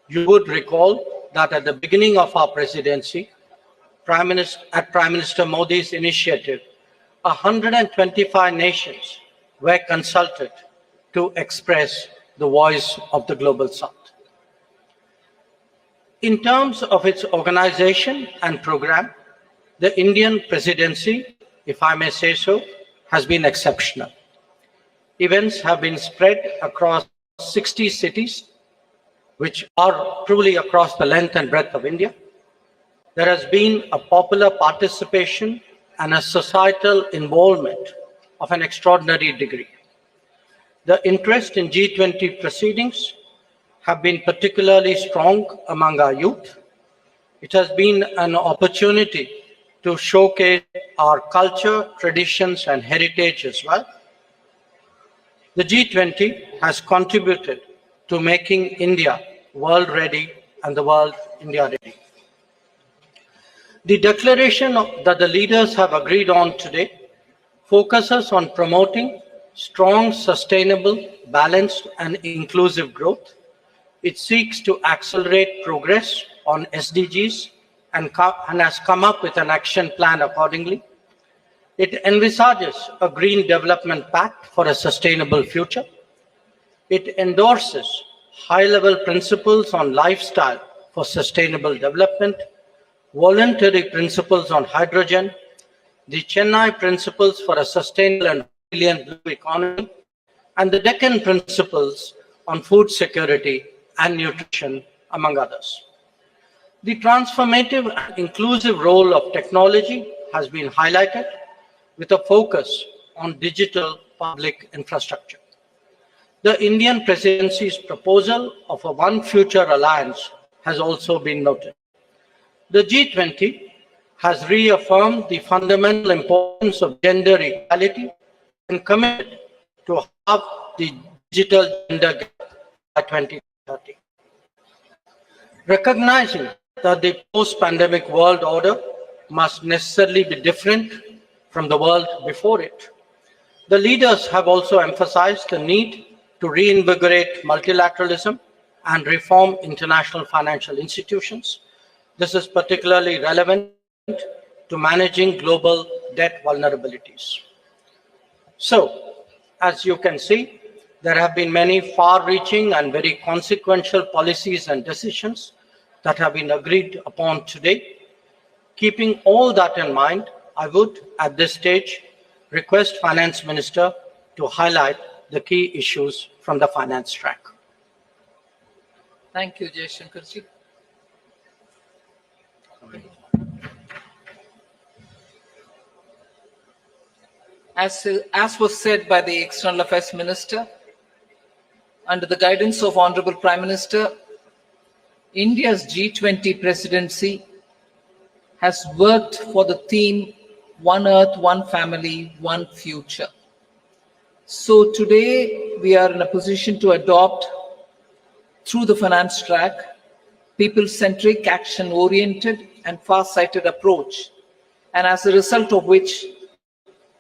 You would recall that at the beginning of our presidency, Prime Minister Modi's initiative, 125 nations were consulted to express the voice of the Global South. In terms of its organization and program, the Indian presidency, if I may say so, has been exceptional. Events have been spread across 60 cities, which are truly across the length and breadth of India. There has been a popular participation and a societal involvement of an extraordinary degree. The interest in G20 proceedings have been particularly strong among our youth. It has been an opportunity to showcase our culture, traditions, and heritage as well. The G20 has contributed to making India world ready and the world India ready. The declaration that the leaders have agreed on today focuses on promoting strong, sustainable, balanced, and inclusive growth. It seeks to accelerate progress on SDGs and has come up with an action plan accordingly. It envisages a green development pact for a sustainable future. It endorses high-level principles on lifestyle for sustainable development, voluntary principles on hydrogen, the Chennai principles for a sustainable and resilient blue economy, and the Deccan principles on food security and nutrition, among others. The transformative and inclusive role of technology has been highlighted with a focus on digital public infrastructure. The Indian presidency's proposal of a One Future Alliance has also been noted. The G20 has reaffirmed the fundamental importance of gender equality and committed to halve the digital gender gap by 2030. Recognizing that the post-pandemic world order must necessarily be different from the world before it, the leaders have also emphasized the need to reinvigorate multilateralism and reform international financial institutions. This is particularly relevant to managing global debt vulnerabilities. So, as you can see, there have been many far-reaching and very consequential policies and decisions that have been agreed upon today. Keeping all that in mind, I would, at this stage, request Finance Minister to highlight the key issues from the finance track. Thank you, Jaishankar ji. As was said by the External Affairs Minister, under the guidance of Honorable Prime Minister, India's G20 presidency has worked for the theme One Earth, One Family, One Future. So today we are in a position to adopt, through the finance track, people-centric, action-oriented and far-sighted approach, and as a result of which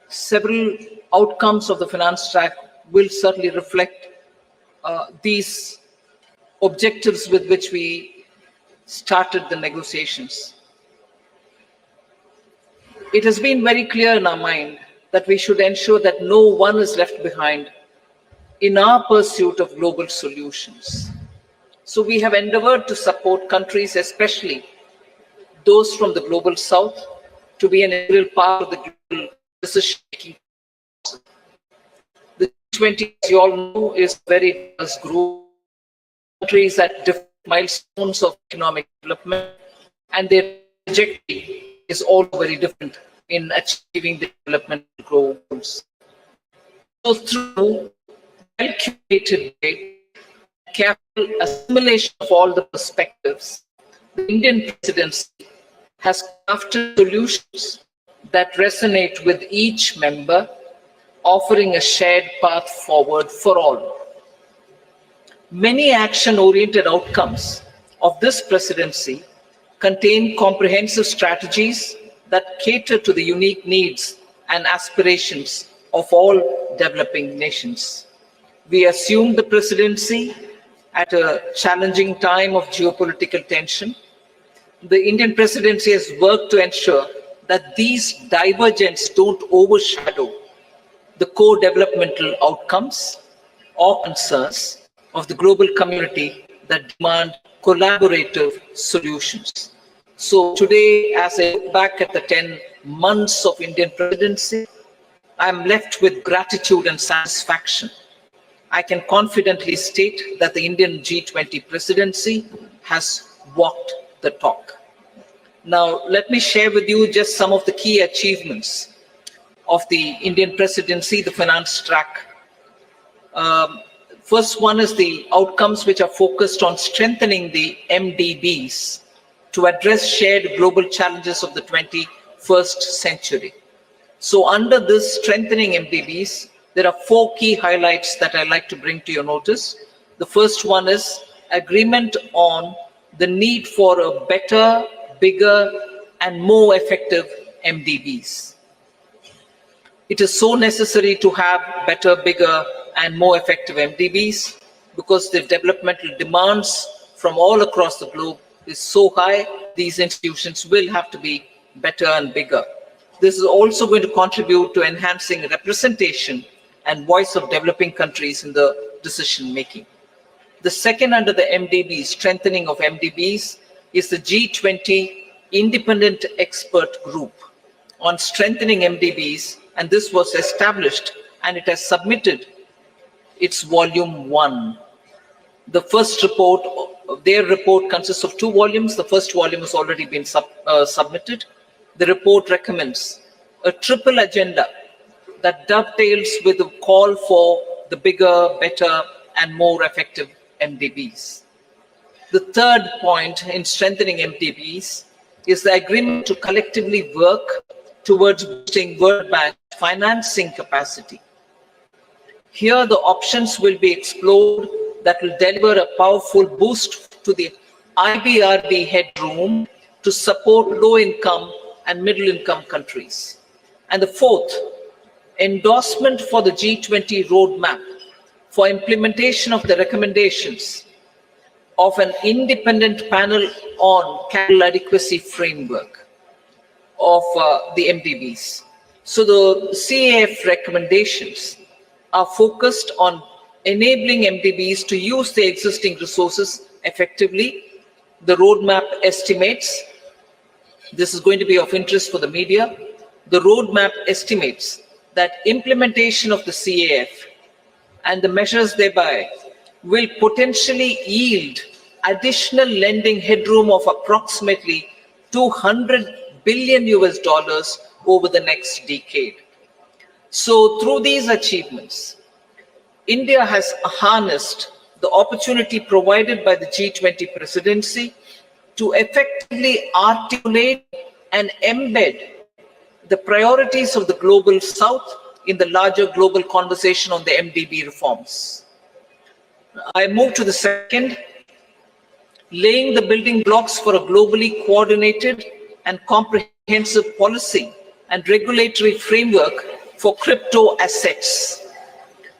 several outcomes of the finance track will certainly reflect these objectives with which we started the negotiations. It has been very clear in our mind that we should ensure that no one is left behind in our pursuit of global solutions. So we have endeavored to support countries, especially those from the global south, to be an integral part of the global decision-making process. The G20, as you all know, is a very diverse group of countries at different milestones of economic development, and their trajectory is all very different in achieving the development goals. So through well-curated debate, careful assimilation of all the perspectives, the Indian presidency has crafted solutions that resonate with each member, offering a shared path forward for all. Many action-oriented outcomes of this presidency contain comprehensive strategies that cater to the unique needs and aspirations of all developing nations. We assume the presidency at a challenging time of geopolitical tension. The Indian presidency has worked to ensure that these divergences don't overshadow the core developmental outcomes or concerns of the global community that demand collaborative solutions. So today, as I look back at the 10 months of Indian presidency, I'm left with gratitude and satisfaction. I can confidently state that the Indian G20 presidency has walked the talk. Now, let me share with you just some of the key achievements of the Indian presidency, the finance track. First one is the outcomes which are focused on strengthening the MDBs to address shared global challenges of the 21st century. So under this strengthening MDBs, there are 4 key highlights that I'd like to bring to your notice. The first one is agreement on the need for a better, bigger, and more effective MDBs. It is so necessary to have better, bigger, and more effective MDBs because the developmental demands from all across the globe is so high, these institutions will have to be better and bigger. This is also going to contribute to enhancing representation and voice of developing countries in the decision making. The second under the MDBs, strengthening of MDBs, is the G20 Independent Expert Group on strengthening MDBs, and this was established and it has submitted its volume 1. The first report, their report consists of 2 volumes. The first volume has already been submitted. The report recommends a triple agenda that dovetails with the call for the bigger, better, and more effective MDBs. The third point in strengthening MDBs is the agreement to collectively work towards boosting World Bank financing capacity. Here, the options will be explored that will deliver a powerful boost to the IBRD headroom to support low-income and middle-income countries. And the fourth, endorsement for the G20 roadmap for implementation of the recommendations of an independent panel on capital adequacy framework of the MDBs. So the CAF recommendations are focused on enabling MDBs to use their existing resources effectively. The roadmap estimates, this is going to be of interest for the media, the roadmap estimates that implementation of the CAF and the measures thereby will potentially yield additional lending headroom of approximately $200 billion over the next decade. So through these achievements, India has harnessed the opportunity provided by the G20 presidency to effectively articulate and embed the priorities of the global south in the larger global conversation on the MDB reforms. I move to the second, laying the building blocks for a globally coordinated and comprehensive policy and regulatory framework for crypto assets.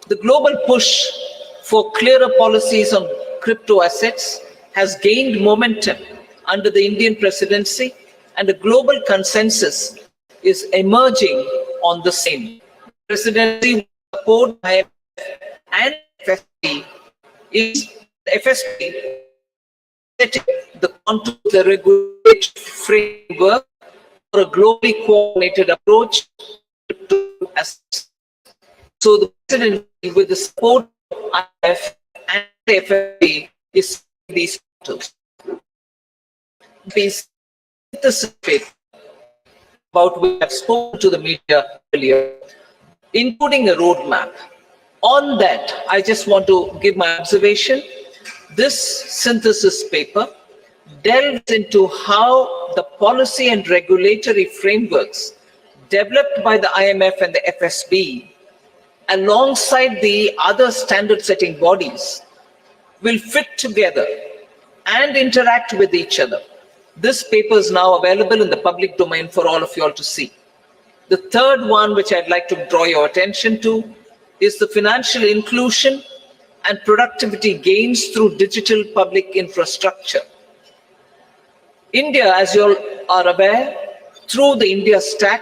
The global push for clearer policies on crypto assets has gained momentum under the Indian presidency, and a global consensus is emerging on the same. The presidency will support IMF and FSB is FSB setting the contours of the regulatory framework for a globally coordinated approach to assets. So the presidency, with the support of IMF and the FSB, is these contours. This paper about which I've spoken to the media earlier, including a roadmap. On that, I just want to give my observation. This synthesis paper delves into how the policy and regulatory frameworks developed by the IMF and the FSB, alongside the other standard-setting bodies, will fit together and interact with each other. This paper is now available in the public domain for all of you all to see. The third one, which I'd like to draw your attention to, is the financial inclusion and productivity gains through digital public infrastructure. India, as you all are aware, through the India Stack,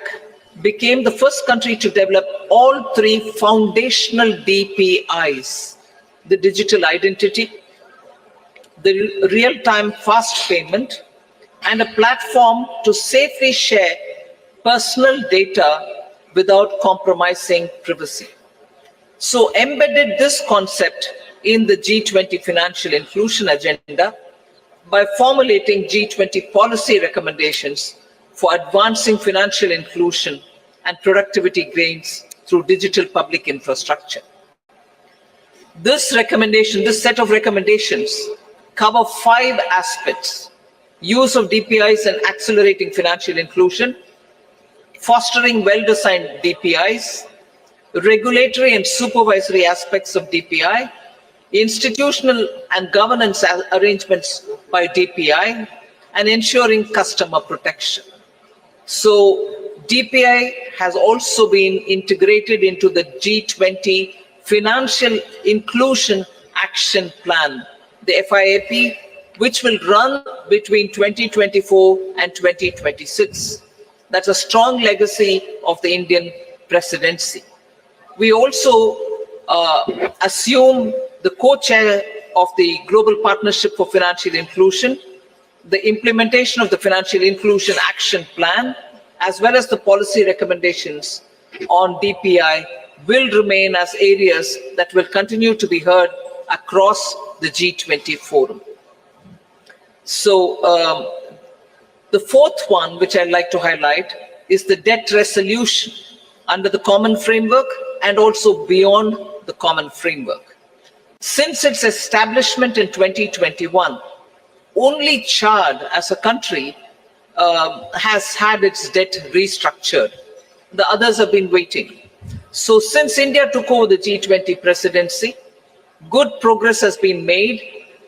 became the first country to develop all three foundational DPIs: the digital identity, the real-time fast payment, and a platform to safely share personal data without compromising privacy. So embedded this concept in the G20 financial inclusion agenda by formulating G20 policy recommendations for advancing financial inclusion and productivity gains through digital public infrastructure. This set of recommendations cover 5 aspects: use of DPIs and accelerating financial inclusion, fostering well-designed DPIs, regulatory and supervisory aspects of DPI, institutional and governance arrangements by DPI, and ensuring customer protection. So DPI has also been integrated into the G20 Financial Inclusion Action Plan, the FIAP, which will run between 2024 and 2026. That's a strong legacy of the Indian presidency. We also assume the co-chair of the Global Partnership for Financial Inclusion, the implementation of the Financial Inclusion Action Plan, as well as the policy recommendations on DPI will remain as areas that will continue to be heard across the G20 forum. So the fourth one, which I'd like to highlight, is the debt resolution under the common framework and also beyond the common framework. Since its establishment in 2021, only Chad as a country has had its debt restructured. The others have been waiting. So since India took over the G20 presidency, good progress has been made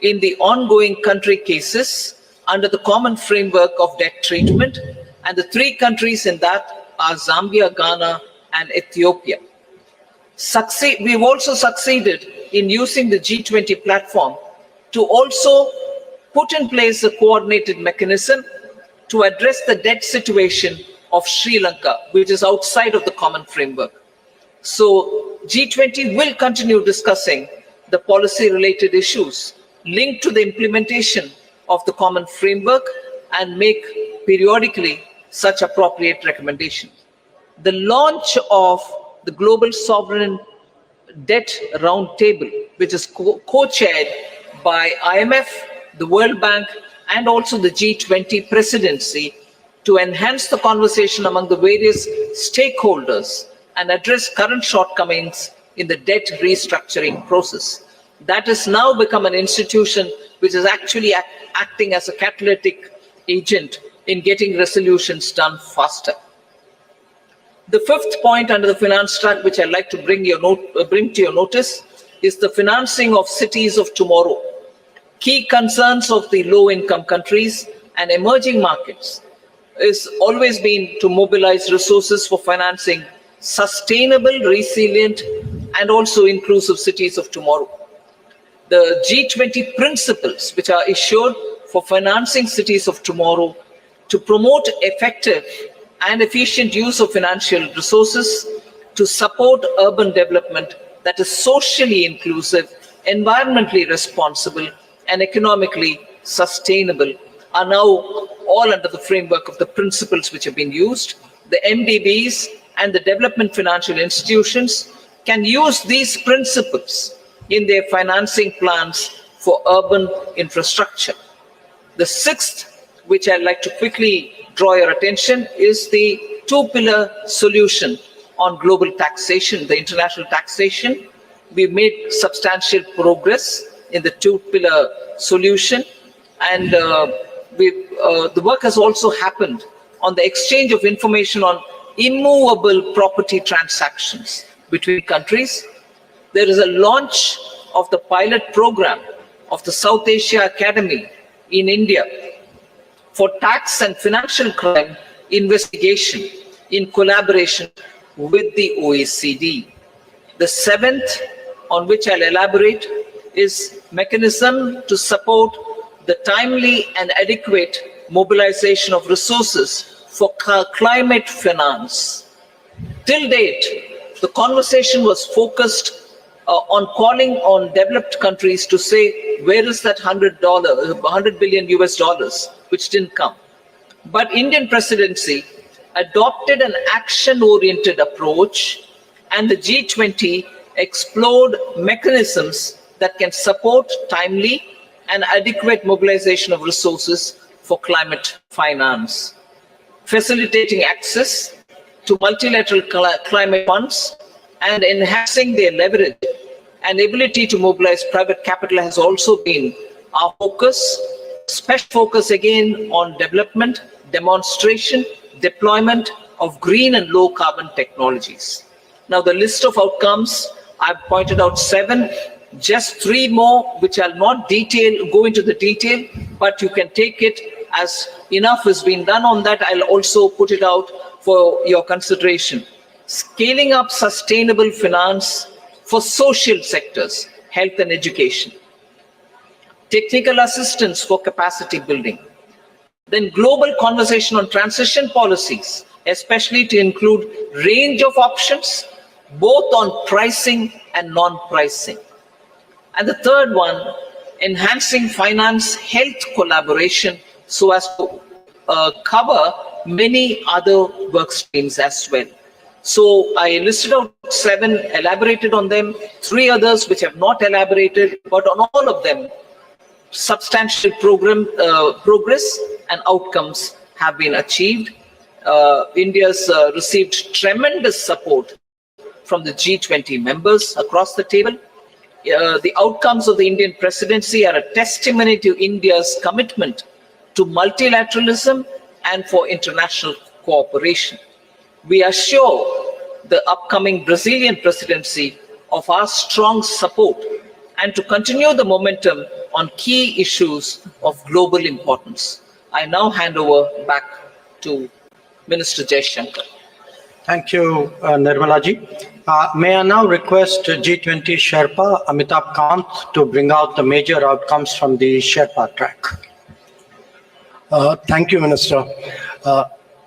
in the ongoing country cases under the common framework of debt treatment, and the 3 countries in that are Zambia, Ghana, and Ethiopia. We've also succeeded in using the G20 platform to also put in place a coordinated mechanism to address the debt situation of Sri Lanka, which is outside of the common framework. So G20 will continue discussing the policy-related issues linked to the implementation of the common framework and make periodically such appropriate recommendations. The launch of the Global Sovereign Debt Roundtable, which is co-chaired by IMF, the World Bank, and also the G20 presidency, to enhance the conversation among the various stakeholders and address current shortcomings in the debt restructuring process. That has now become an institution which is actually acting as a catalytic agent in getting resolutions done faster. The fifth point under the finance track, which I'd like to bring to your notice, is the financing of cities of tomorrow. Key concerns of the low-income countries and emerging markets is always been to mobilize resources for financing sustainable, resilient, and also inclusive cities of tomorrow. The G20 principles, which are issued for financing cities of tomorrow to promote effective and efficient use of financial resources to support urban development that is socially inclusive, environmentally responsible, and economically sustainable, are now all under the framework of the principles which have been used. The MDBs and the development financial institutions can use these principles in their financing plans for urban infrastructure. The sixth, which I'd like to quickly draw your attention, is the 2-pillar solution on global taxation, the international taxation. We've made substantial progress in the 2-pillar solution, and the work has also happened on the exchange of information on immovable property transactions between countries. There is a launch of the pilot program of the South Asia Academy in India for tax and financial crime investigation in collaboration with the OECD. The seventh, on which I'll elaborate, is mechanism to support the timely and adequate mobilization of resources for climate finance. Till date, the conversation was focused on calling on developed countries to say, where is that $100 billion US dollars, which didn't come. But Indian presidency adopted an action-oriented approach, and the G20 explored mechanisms that can support timely and adequate mobilization of resources for climate finance, facilitating access to multilateral climate funds and enhancing their leverage and ability to mobilize private capital has also been our focus. Special focus again on development, demonstration, deployment of green and low carbon technologies. Now the list of outcomes, I've pointed out 7, just 3 more, which I'll not go into the detail, but you can take it as enough has been done on that. I'll also put it out for your consideration. Scaling up sustainable finance for social sectors, health and education. Technical assistance for capacity building. Then global conversation on transition policies, especially to include range of options, both on pricing and non-pricing. And the third one, enhancing finance health collaboration so as to cover many other work streams as well. So I listed out 7, elaborated on them, 3 others which have not elaborated, but on all of them, substantial progress and outcomes have been achieved. India's received tremendous support from the G20 members across the table. The outcomes of the Indian presidency are a testimony to India's commitment to multilateralism and for international cooperation. We assure the upcoming Brazilian presidency of our strong support and to continue the momentum on key issues of global importance. I now hand over back to Minister Jaishankar. Thank you, Nirmala ji. May I now request G20 Sherpa Amitabh Kant to bring out the major outcomes from the Sherpa track. Thank you, Minister.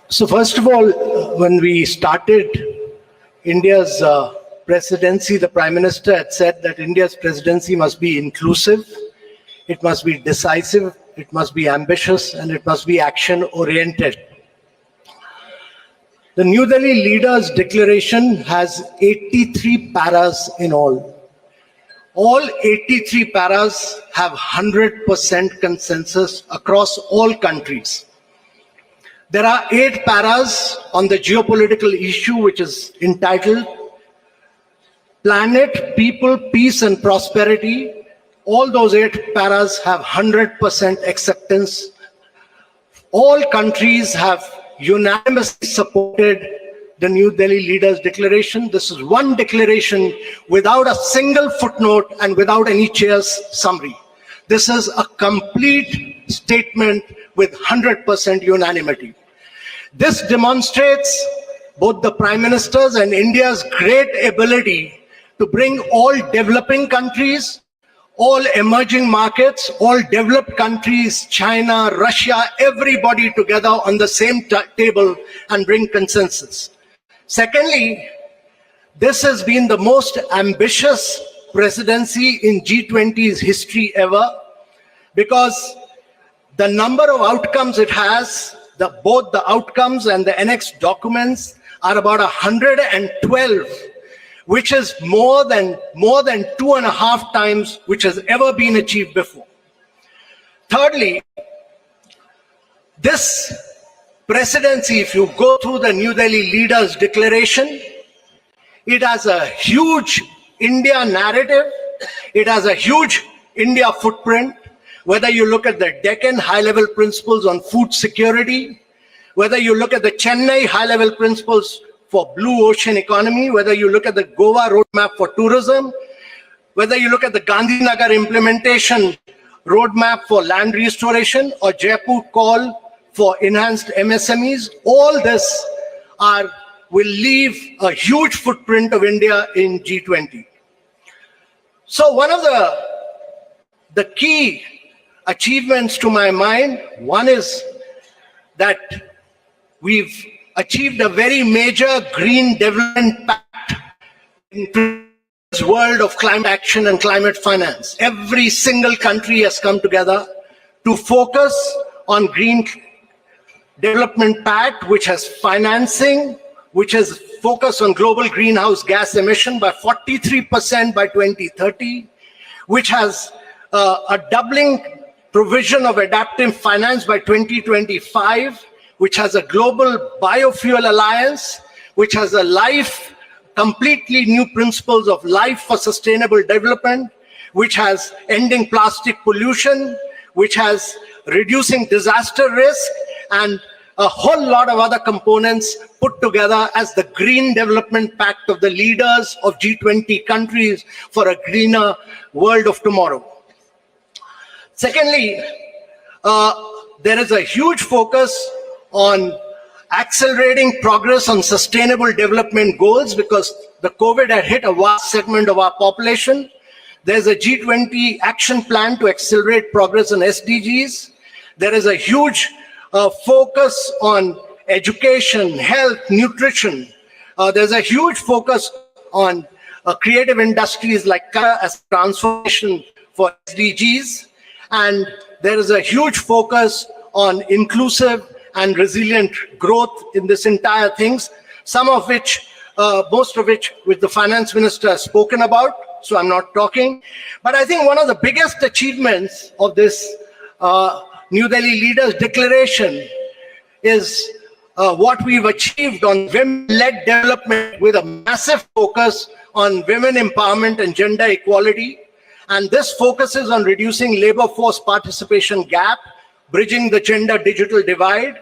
So first of all, when we started India's presidency, the Prime Minister had said that India's presidency must be inclusive, it must be decisive, it must be ambitious, and it must be action-oriented. The New Delhi Leaders' Declaration has 83 paras in all. All 83 paras have 100% consensus across all countries. There are 8 paras on the geopolitical issue, which is entitled Planet, People, Peace and Prosperity. All those 8 paras have 100% acceptance. All countries have unanimously supported the New Delhi Leaders' Declaration. This is one declaration without a single footnote and without any chair's summary. This is a complete statement with 100% unanimity. This demonstrates both the Prime Minister's and India's great ability to bring all developing countries, all emerging markets, all developed countries, China, Russia, everybody together on the same table and bring consensus. Secondly, this has been the most ambitious presidency in G20's history ever, because the number of outcomes it has, both the outcomes and the annexed documents are about 112, which is more than 2.5 times which has ever been achieved before. Thirdly, this presidency, if you go through the New Delhi Leaders' Declaration, it has a huge India narrative, it has a huge India footprint, whether you look at the Deccan high-level principles on food security, whether you look at the Chennai high-level principles for blue ocean economy, whether you look at the Goa roadmap for tourism, whether you look at the Gandhinagar implementation roadmap for land restoration or Jaipur call for enhanced MSMEs, all this will leave a huge footprint of India in G20. So one of the the key achievements to my mind, one is that we've achieved a very major green development pact in this world of climate action and climate finance. Every single country has come together to focus on green development pact, which has financing, which has focused on global greenhouse gas emission by 43% by 2030, which has a doubling provision of adaptive finance by 2025, which has a global biofuel alliance, which has completely new principles of life for sustainable development, which has ending plastic pollution, which has reducing disaster risk, and a whole lot of other components put together as the Green Development Pact of the leaders of G20 countries for a greener world of tomorrow. Secondly, there is a huge focus on accelerating progress on sustainable development goals because the COVID had hit a vast segment of our population. There's a G20 action plan to accelerate progress on SDGs. There is a huge focus on education, health, nutrition. There's a huge focus on creative industries like as transformation for SDGs. And there is a huge focus on inclusive and resilient growth in this entire things, some of which, most of which the finance minister has spoken about, so I'm not talking. But I think one of the biggest achievements of this New Delhi Leaders Declaration is what we've achieved on women-led development with a massive focus on women empowerment and gender equality. And this focuses on reducing labor force participation gap, bridging the gender digital divide.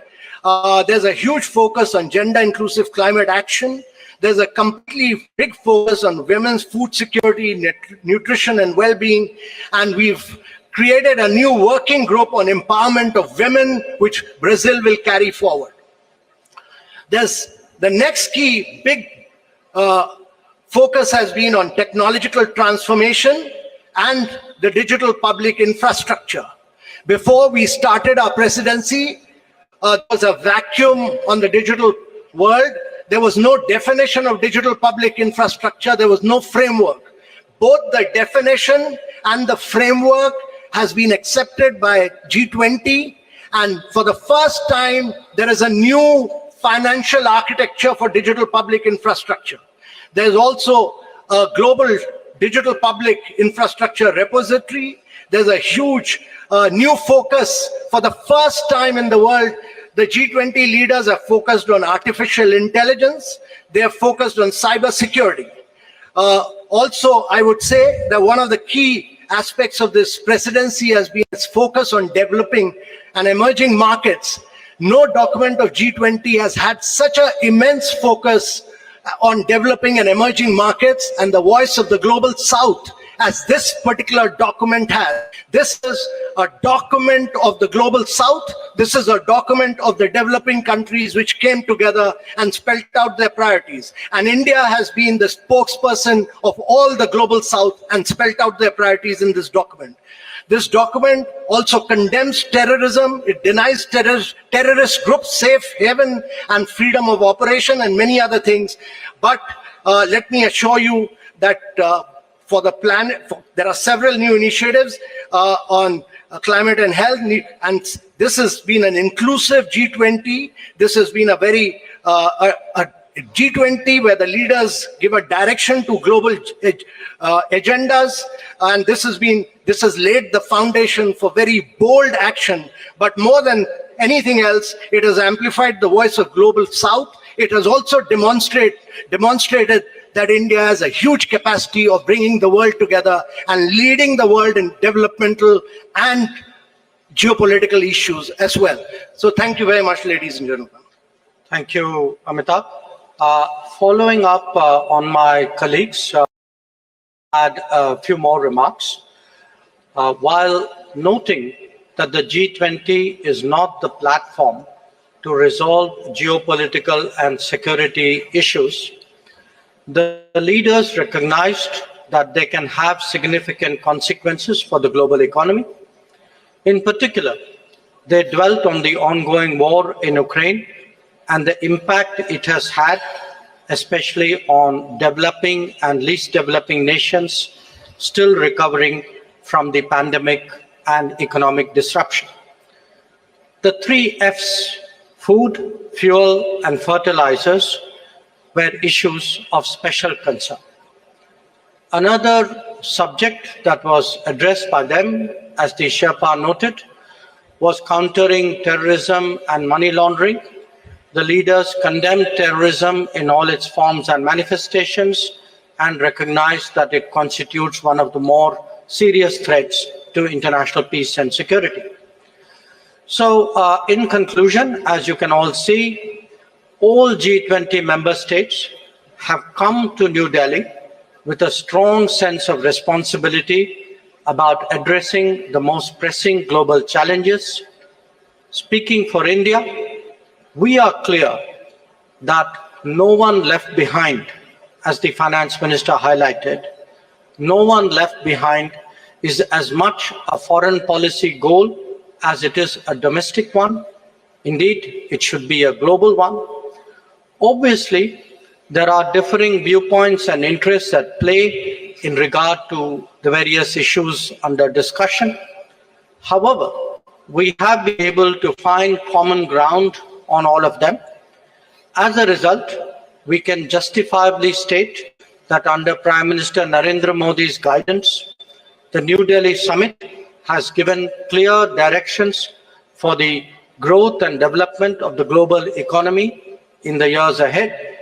There's a huge focus on gender inclusive climate action. There's a completely big focus on women's food security, nutrition and well-being. And we've created a new working group on empowerment of women, which Brazil will carry forward. There's the next key big focus has been on technological transformation and the digital public infrastructure. Before we started our presidency, there was a vacuum on the digital world. There was no definition of digital public infrastructure. There was no framework. Both the definition and the framework has been accepted by G20. And for the first time, there is a new financial architecture for digital public infrastructure. There's also a global digital public infrastructure repository. There's a huge new focus. For the first time in the world, the G20 leaders are focused on artificial intelligence. They are focused on cybersecurity. Also, I would say that one of the key aspects of this presidency has been its focus on developing and emerging markets. No document of G20 has had such an immense focus on developing and emerging markets and the voice of the global south as this particular document has. This is a document of the global south. This is a document of the developing countries which came together and spelled out their priorities. And India has been the spokesperson of all the global south and spelled out their priorities in this document. This document also condemns terrorism. It denies terrorist groups safe haven and freedom of operation and many other things. But let me assure you that for the planet, there are several new initiatives on climate and health. And this has been an inclusive G20. This has been a very G20 where the leaders give a direction to global agendas, and this has laid the foundation for very bold action. But more than anything else, it has amplified the voice of global south. It has also demonstrated that India has a huge capacity of bringing the world together and leading the world in developmental and geopolitical issues as well. So thank you very much, ladies and gentlemen. Thank you, Amitabh. Following up on my colleagues, I had a few more remarks. While noting that the G20 is not the platform to resolve geopolitical and security issues, the leaders recognized that they can have significant consequences for the global economy. In particular, they dwelt on the ongoing war in Ukraine and the impact it has had, especially on developing and least developing nations still recovering from the pandemic and economic disruption. The three F's, food, fuel, and fertilizers, were issues of special concern. Another subject that was addressed by them, as the Sherpa noted, was countering terrorism and money laundering. The leaders condemned terrorism in all its forms and manifestations and recognized that it constitutes one of the more serious threats to international peace and security. So, in conclusion, as you can all see, all G20 member states have come to New Delhi with a strong sense of responsibility about addressing the most pressing global challenges. Speaking for India, we are clear that no one left behind, as the finance minister highlighted, no one left behind is as much a foreign policy goal as it is a domestic one. Indeed, it should be a global one. Obviously, there are differing viewpoints and interests at play in regard to the various issues under discussion. However, we have been able to find common ground on all of them. As a result, we can justifiably state that under Prime Minister Narendra Modi's guidance, the New Delhi summit has given clear directions for the growth and development of the global economy in the years ahead.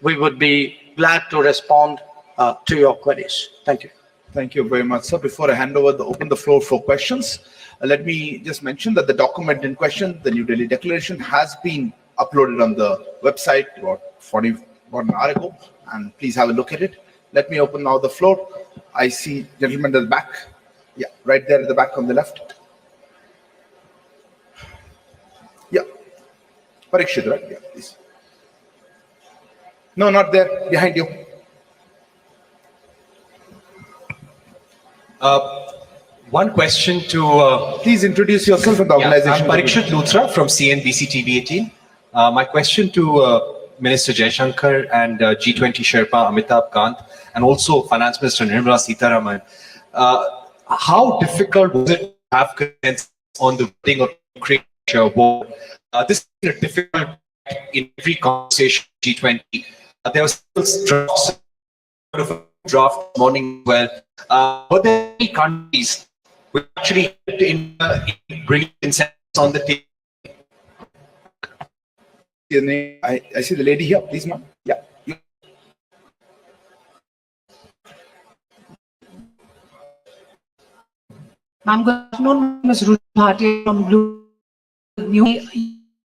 We would be glad to respond to your queries. Thank you. Thank you very much, sir. Before I open the floor for questions, let me just mention that the document in question, the New Delhi Declaration, has been uploaded on the website about an hour ago, and please have a look at it. Let me open now the floor. I see gentlemen at the back. Yeah, right there at the back on the left. Yeah. Parikshit, right? Yeah, please. No, not there. Behind you. One question to... Please introduce yourself and the organization. I'm Parikshit Luthra from CNBC TV18. My question to Minister Jaishankar and G20 Sherpa Amitabh Kant, and also Finance Minister Nirmala Sitharaman. How difficult was it to have consensus on the voting of Ukraine war? This is a difficult in every conversation G20. There was still draft this morning as well. Were there any countries which actually helped in bringing consensus on the table? I see the lady here, please, ma'am. Yeah. Ma'am, good afternoon. Ms. Ruth Bhatia from Blue News.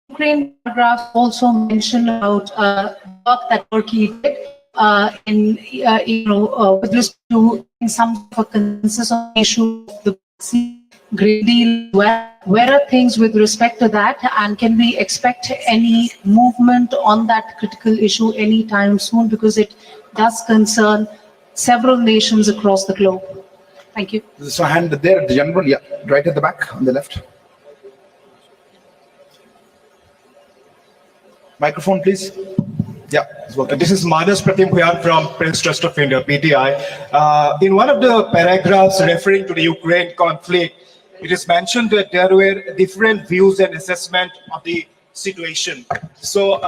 Ukraine paragraph also mentioned about work that Turkey did with respect to some sort of consensus on the issue of the Green Deal. Where are things with respect to that, and can we expect any movement on that critical issue anytime soon, because it does concern several nations across the globe? Thank you. There's a hand there, the gentleman, yeah, right at the back on the left. Microphone, please. Yeah, it's working. This is Manas Pratim Huyan from Prince Trust of India, PTI. In one of the paragraphs referring to the Ukraine conflict, it is mentioned that there were different views and assessment of the situation. So,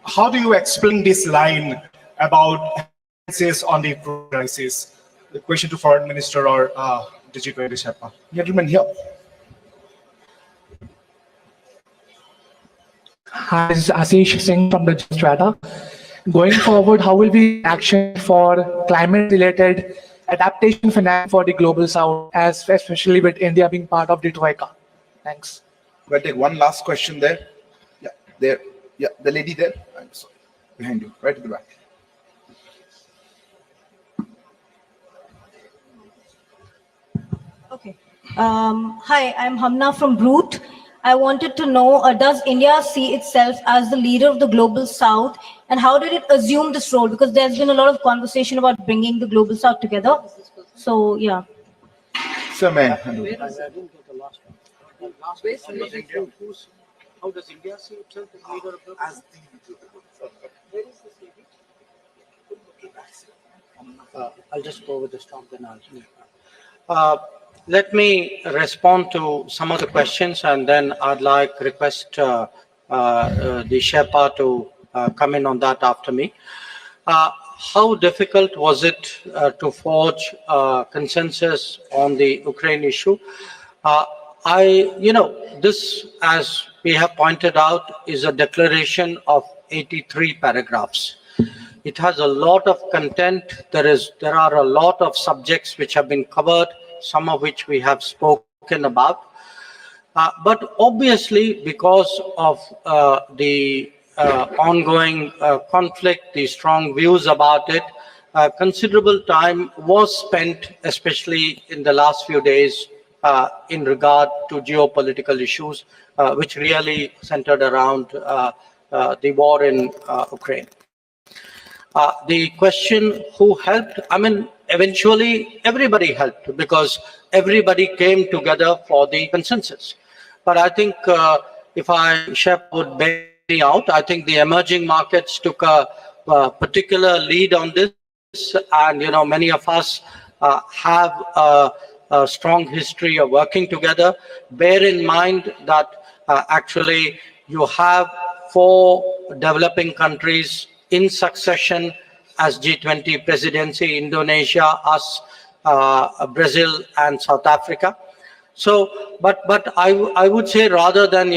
how do you explain this line about emphasis on the crisis? The question to Foreign Minister or the G20 Sherpa. Gentleman here. Hi, this is Ashish Singh from the Strata. Going forward, how will be action for climate-related adaptation finance for the global south, especially with India being part of the Troika? Thanks. We'll take one last question there. Yeah, there. Yeah, the lady there. I'm sorry. Behind you, right at the back. Okay. Hi, I'm Hamna from Brute. I wanted to know, does India see itself as the leader of the global south, and how did it assume this role? Because there's been a lot of conversation about bringing the global south together. So, yeah. Sir, may I? I didn't get the last one. The last one was India. How does India see itself as leader of the world? Where is this lady? I'll just go with the stop, then let me respond to some of the questions, and then I'd like request the Sherpa to come in on that after me. How difficult was it to forge consensus on the Ukraine issue? This, as we have pointed out, is a declaration of 83 paragraphs. It has a lot of content. There are a lot of subjects which have been covered, some of which we have spoken about. But obviously, because of the ongoing conflict, the strong views about it, considerable time was spent, especially in the last few days, in regard to geopolitical issues, which really centered around the war in Ukraine. The question who helped, I mean, eventually everybody helped because everybody came together for the consensus. But I think if I would bear me out, I think the emerging markets took a particular lead on this. And, many of us have a strong history of working together. Bear in mind that actually you have 4 developing countries in succession as G20 presidency: Indonesia, us, Brazil, and South Africa. So, but I would say, rather than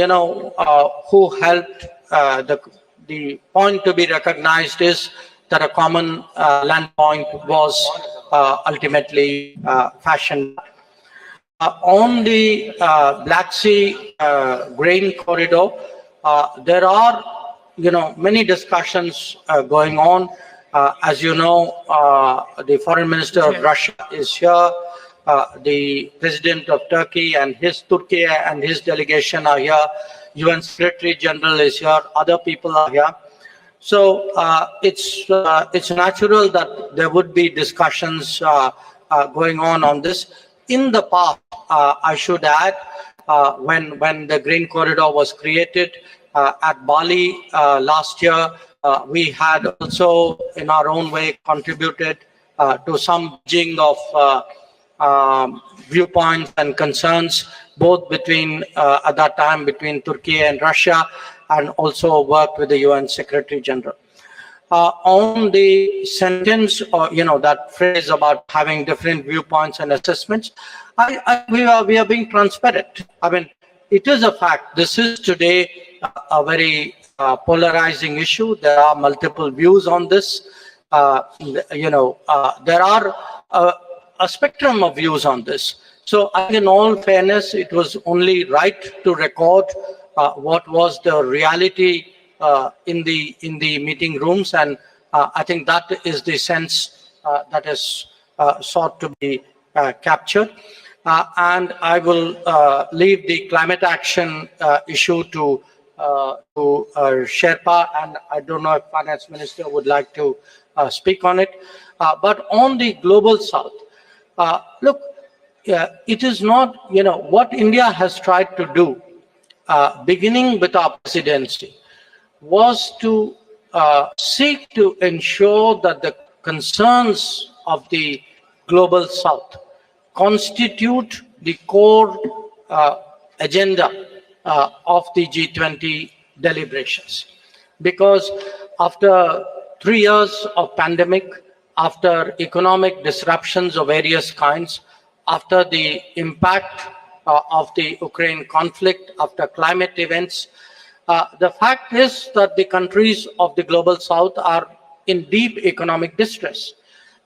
who helped, the point to be recognized is that a common land point was ultimately fashioned. On the Black Sea grain corridor, there are many discussions going on. As you know, the foreign minister of Russia is here. The president of Turkey and his delegation are here. UN Secretary General is here. Other people are here. So it's natural that there would be discussions going on this. In the past, I should add, when the Green Corridor was created at Bali last year, we had also, in our own way, contributed to some bridging of viewpoints and concerns, both between at that time between Turkey and Russia, and also worked with the UN Secretary General. On the sentence, or that phrase about having different viewpoints and assessments, we are being transparent. I mean, it is a fact. This is today a very polarizing issue. There are multiple views on this. There are a spectrum of views on this. So, in all fairness, it was only right to record what was the reality in the meeting rooms, and I think that is the sense that is sought to be captured. And I will leave the climate action issue to Sherpa, and I don't know if Finance Minister would like to speak on it. But on the global south, look, it is not, what India has tried to do, beginning with our presidency, was to seek to ensure that the concerns of the global south constitute the core agenda of the G20 deliberations. Because after 3 years of pandemic, after economic disruptions of various kinds, after the impact of the Ukraine conflict, after climate events, the fact is that the countries of the global south are in deep economic distress.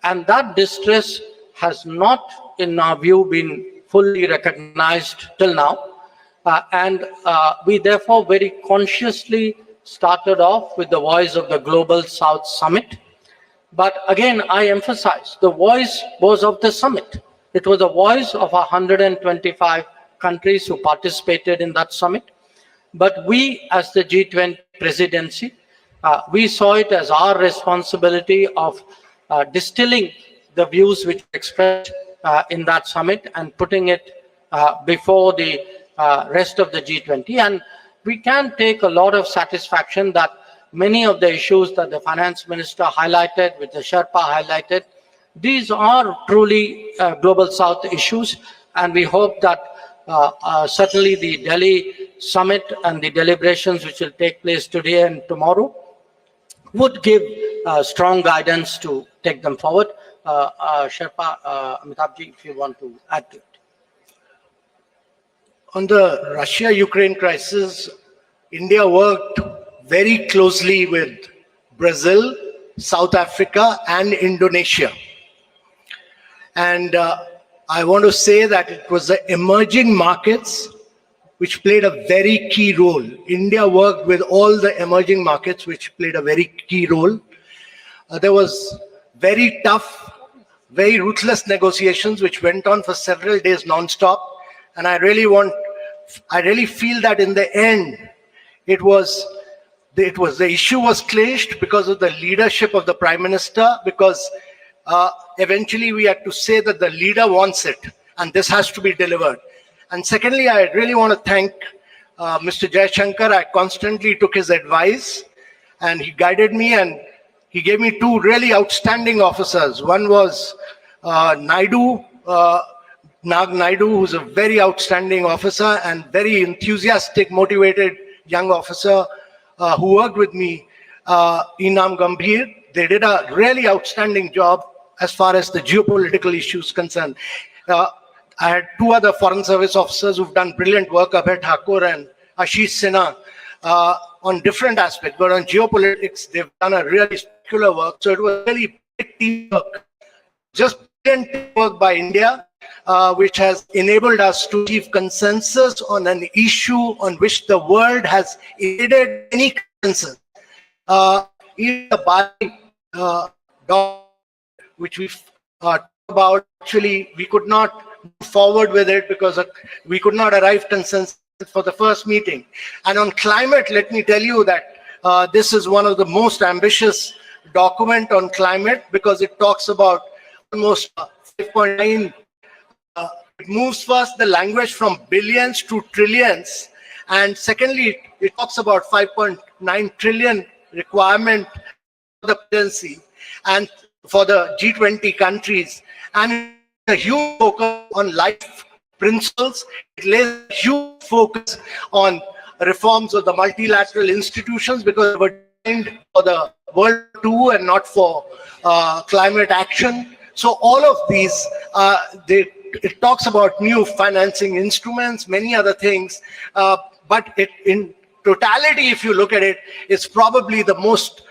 And that distress has not, in our view, been fully recognized till now. And we therefore very consciously started off with the Voice of the Global South Summit. But again, I emphasize, the voice was of the summit. It was a voice of 125 countries who participated in that summit. But we, as the G20 presidency, we saw it as our responsibility of distilling the views which were expressed in that summit and putting it before the rest of the G20. And we can take a lot of satisfaction that many of the issues that the finance minister highlighted, which the Sherpa highlighted, these are truly global South issues. And we hope that certainly the Delhi summit and the deliberations which will take place today and tomorrow would give strong guidance to take them forward. Sherpa, Amitabhji, if you want to add to it. On the Russia-Ukraine crisis, India worked very closely with Brazil, South Africa, and Indonesia. And I want to say that it was the emerging markets which played a very key role. India worked with all the emerging markets which played a very key role. There was very tough, very ruthless negotiations which went on for several days non-stop. And I really feel that in the end, the issue was clinched because of the leadership of the Prime Minister, because eventually we had to say that the leader wants it and this has to be delivered. And secondly, I really want to thank Mr. Jaishankar. I constantly took his advice and he guided me, and he gave me two really outstanding officers. One was Naidu, Nag Naidu, who's a very outstanding officer and very enthusiastic, motivated young officer who worked with me, Inam Gambhir. They did a really outstanding job as far as the geopolitical issues concerned. I had two other Foreign Service officers who've done brilliant work, Abhay Thakur and Ashish Sinha, on different aspects, but on geopolitics, they've done a really spectacular work. So it was really big teamwork, just brilliant teamwork by India, which has enabled us to achieve consensus on an issue on which the world has needed any consensus. Even the Bali which we talked about, actually, we could not move forward with it because we could not arrive consensus for the first meeting. And on climate, let me tell you that this is one of the most ambitious document on climate, because it talks about almost 5.9. It moves first the language from billions to trillions, and secondly, it talks about 5.9 trillion requirement for the presidency and for the G20 countries, and a huge focus on life principles. It lays a huge focus on reforms of the multilateral institutions, because they were designed for the world too and not for climate action. So all of these, it talks about new financing instruments, many other things, but in totality, if you look at it, it's probably the most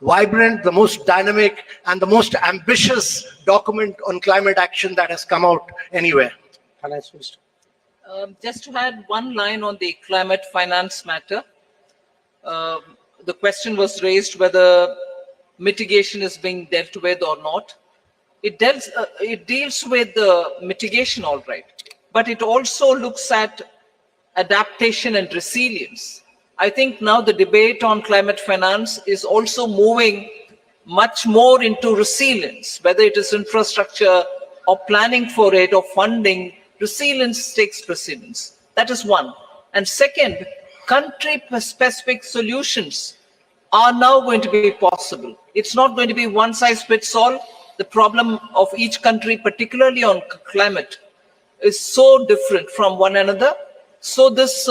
vibrant, the most dynamic, and the most ambitious document on climate action that has come out anywhere. Finance Minister. Just to add one line on the climate finance matter, the question was raised whether mitigation is being dealt with or not. It deals with the mitigation, all right, but it also looks at adaptation and resilience. I think now the debate on climate finance is also moving much more into resilience, whether it is infrastructure or planning for it or funding. Resilience takes precedence. That is one. And second, country-specific solutions are now going to be possible. It's not going to be one size fits all. The problem of each country, particularly on climate, is so different from one another. So this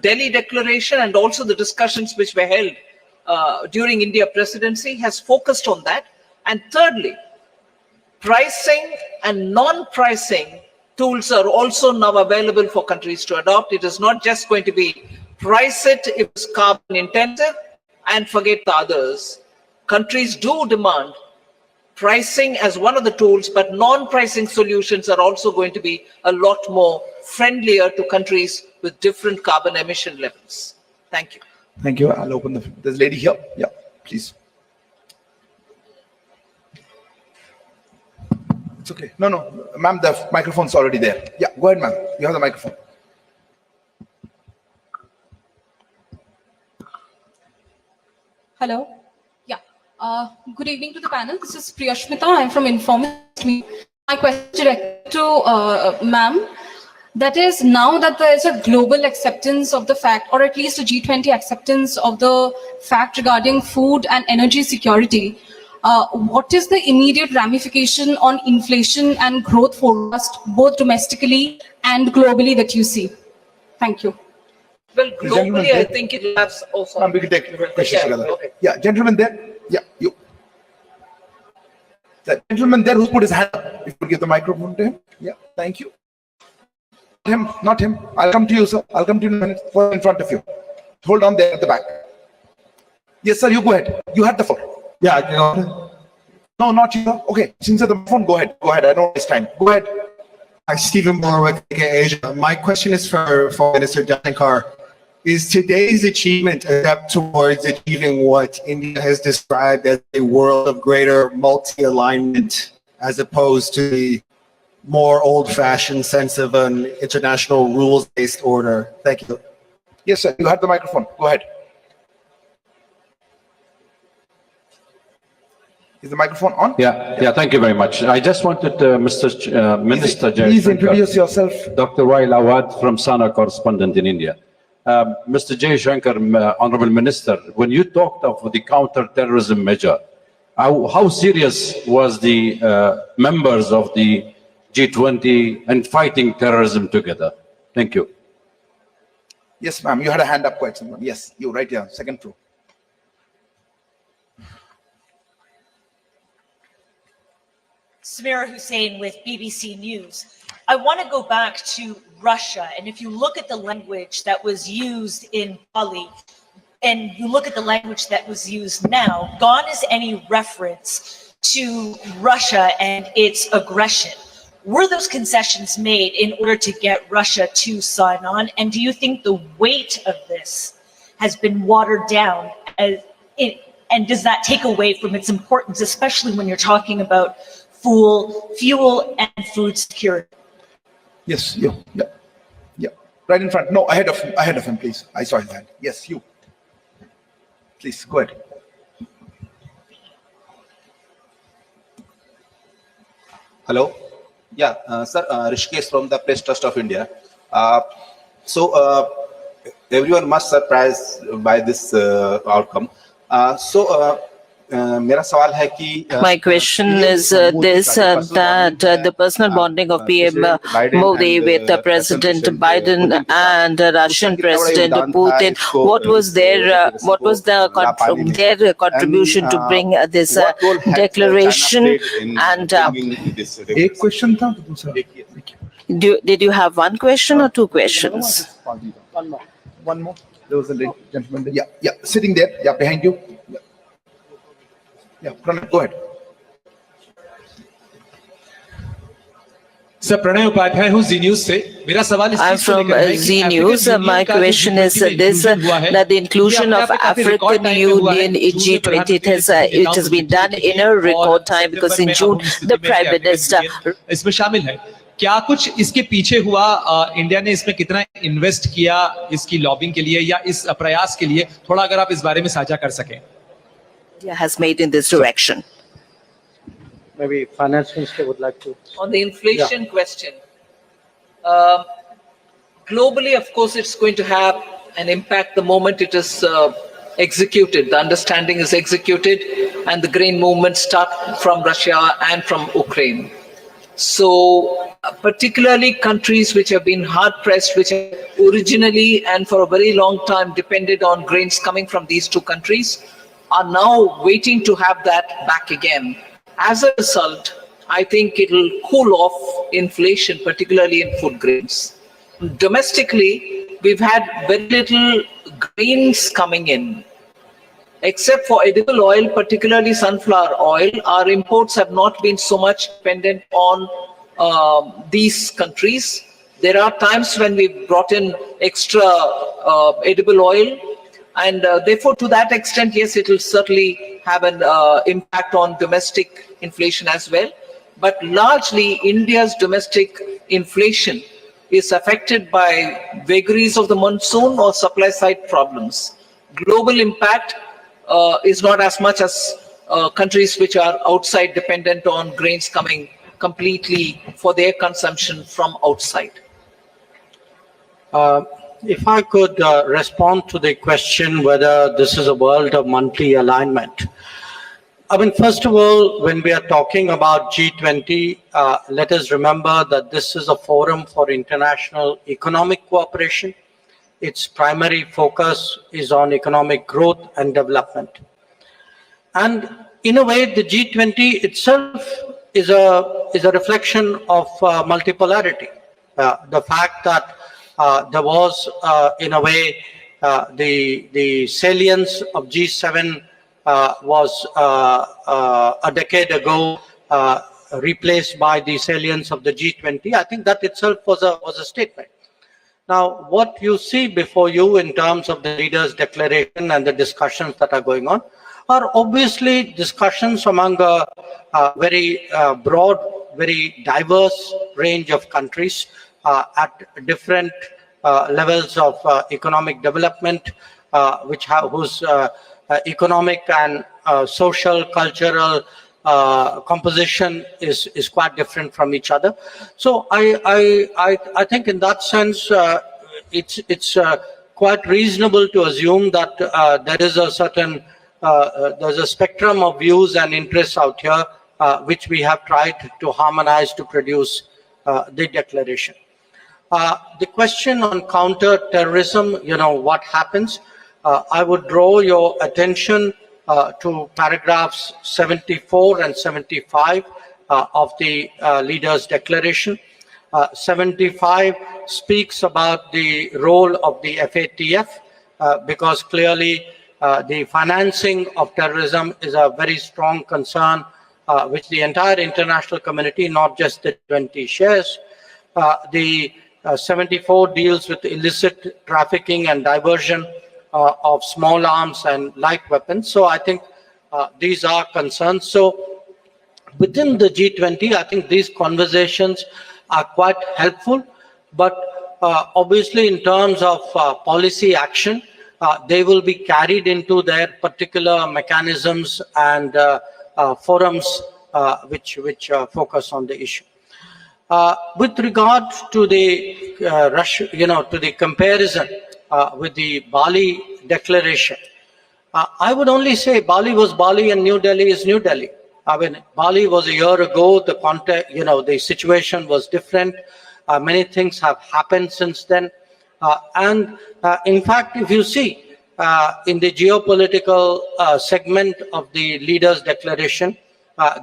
Delhi declaration and also the discussions which were held during India presidency has focused on that. And thirdly, pricing and non-pricing tools are also now available for countries to adopt. It is not just going to be price it if it's carbon intensive and forget the others. Countries do demand pricing as one of the tools, but non-pricing solutions are also going to be a lot more friendlier to countries with different carbon emission levels. Thank you. Thank you. I'll open there's a lady here. Yeah, please. It's okay. No, no, ma'am, the microphone's already there. Yeah, go ahead, ma'am. You have the microphone. Hello. Yeah. Good evening to the panel. This is Priyashmita. I'm from Informist. My question is directed to ma'am. That is, now that there is a global acceptance of the fact, or at least a G20 acceptance of the fact regarding food and energy security, what is the immediate ramification on inflation and growth forecast, both domestically and globally, that you see? Thank you. Well, gentleman globally, I there. think it will have also. Ma'am, we can take questions Yeah, together. okay. Yeah, gentleman there. Yeah, you. The gentleman there who put his hand up. If you could give the microphone to him. Yeah, thank you. Him, not him. I'll come to you, sir. I'll come to you in a minute. In front of you. Hold on there at the back. Yes, sir. You go ahead. You had the phone. Yeah, No, not you. Sir. Okay, since you have the phone, go ahead. Go ahead. I don't waste time. Go ahead. Hi, Stephen Borwick, Asia. My question is for Minister Jaishankar. Is today's achievement a step towards achieving what India has described as a world of greater multi-alignment, as opposed to the more old-fashioned sense of an international rules-based order? Thank you. Yes, sir. You had the microphone. Go ahead. Is the microphone on? Yeah, thank you very much. I just wanted Minister Please introduce Jaishankar, yourself. Dr. Wail Awad from Sana, correspondent in India. Mr. Jaishankar, Honorable Minister, when you talked of the counter-terrorism measure, how serious was the members of the G20 and fighting terrorism together? Thank you. Yes, ma'am. You had a hand up quite someone. Yes, you right here, second row. Samira Hussain with BBC News. I want to go back to Russia, and if you look at the language that was used in Bali, and you look at the language that was used now, gone is any reference to Russia and its aggression. Were those concessions made in order to get Russia to sign on? And do you think the weight of this has been watered down? And does that take away from its importance, especially when you're talking about fuel and food security? Yes, you. Yeah. Right in front. No, ahead of him, please. I saw his hand. Yes, you. Please, go ahead. Hello. Yeah, sir, Rishikesh from the Press Trust of India. Everyone must surprised by this outcome. मेरा सवाल है कि My question is this, that the personal bonding of PM Modi with President Biden and Russian President Putin, what was their contribution to bring this declaration? And एक question था दूसरा. did you have one question or two questions? One more. There was a lady, gentleman there. Yeah, sitting there. Yeah, behind you. Yeah, Pranay, go ahead. Sir, Pranay Upadhyay, who's Z News से मेरा सवाल इस I'm from Z News. My question is this, that the inclusion of African Union in G20, it has been done in a record time, because in June, the Prime Minister... इसमें शामिल है. क्या कुछ इसके पीछे हुआ, इंडिया ने इसमें कितना इन्वेस्ट किया इसकी लॉबिंग के लिए या इस प्रयास के लिए, थोड़ा अगर आप इस बारे में साझा कर सकें. has made in this direction. Maybe Finance Minister would like to. On the inflation question, globally, of course, it's going to have an impact the moment it is executed. The understanding is executed and the grain movements start from Russia and from Ukraine. So particularly countries which have been hard pressed, which originally and for a very long time depended on grains coming from these two countries, are now waiting to have that back again. As a result, I think it will cool off inflation, particularly in food grains. Domestically, we've had very little grains coming in. Except for edible oil, particularly sunflower oil, our imports have not been so much dependent on these countries. There are times when we've brought in extra edible oil, and therefore, to that extent, yes, it will certainly have an impact on domestic inflation as well. but largely India's domestic inflation is affected by vagaries of the monsoon or supply side problems. Global impact is not as much as countries which are outside dependent on grains coming completely for their consumption from outside. If I could respond to the question whether this is a world of monthly alignment. I mean, first of all, when we are talking about G20, let us remember that this is a forum for international economic cooperation. Its primary focus is on economic growth and development. And in a way, the G20 itself is a reflection of multipolarity. The fact that there was, in a way, the salience of G7 was a decade ago replaced by the salience of the G20. I think that itself was a statement. Now, what you see before you in terms of the leaders' declaration and the discussions that are going on are obviously discussions among a very broad, very diverse range of countries at different levels of economic development, whose economic and social, cultural composition is quite different from each other. So I think in that sense, it's quite reasonable to assume that there is a certain there's a spectrum of views and interests out here, which we have tried to harmonize to produce the declaration. The question on counter-terrorism, what happens? I would draw your attention to paragraphs 74 and 75 of the leaders' declaration. 75 speaks about the role of the FATF because clearly the financing of terrorism is a very strong concern which the entire international community, not just the G20, shares. The 74 deals with illicit trafficking and diversion of small arms and light weapons. So I think these are concerns. So within the G20, I think these conversations are quite helpful, but obviously in terms of policy action, they will be carried into their particular mechanisms and forums which focus on the issue. With regard to the to the comparison with the Bali declaration, I would only say Bali was Bali and New Delhi is New Delhi. I mean, Bali was a year ago. The context, the situation was different. Many things have happened since then. In fact, if you see in the geopolitical segment of the leaders' declaration,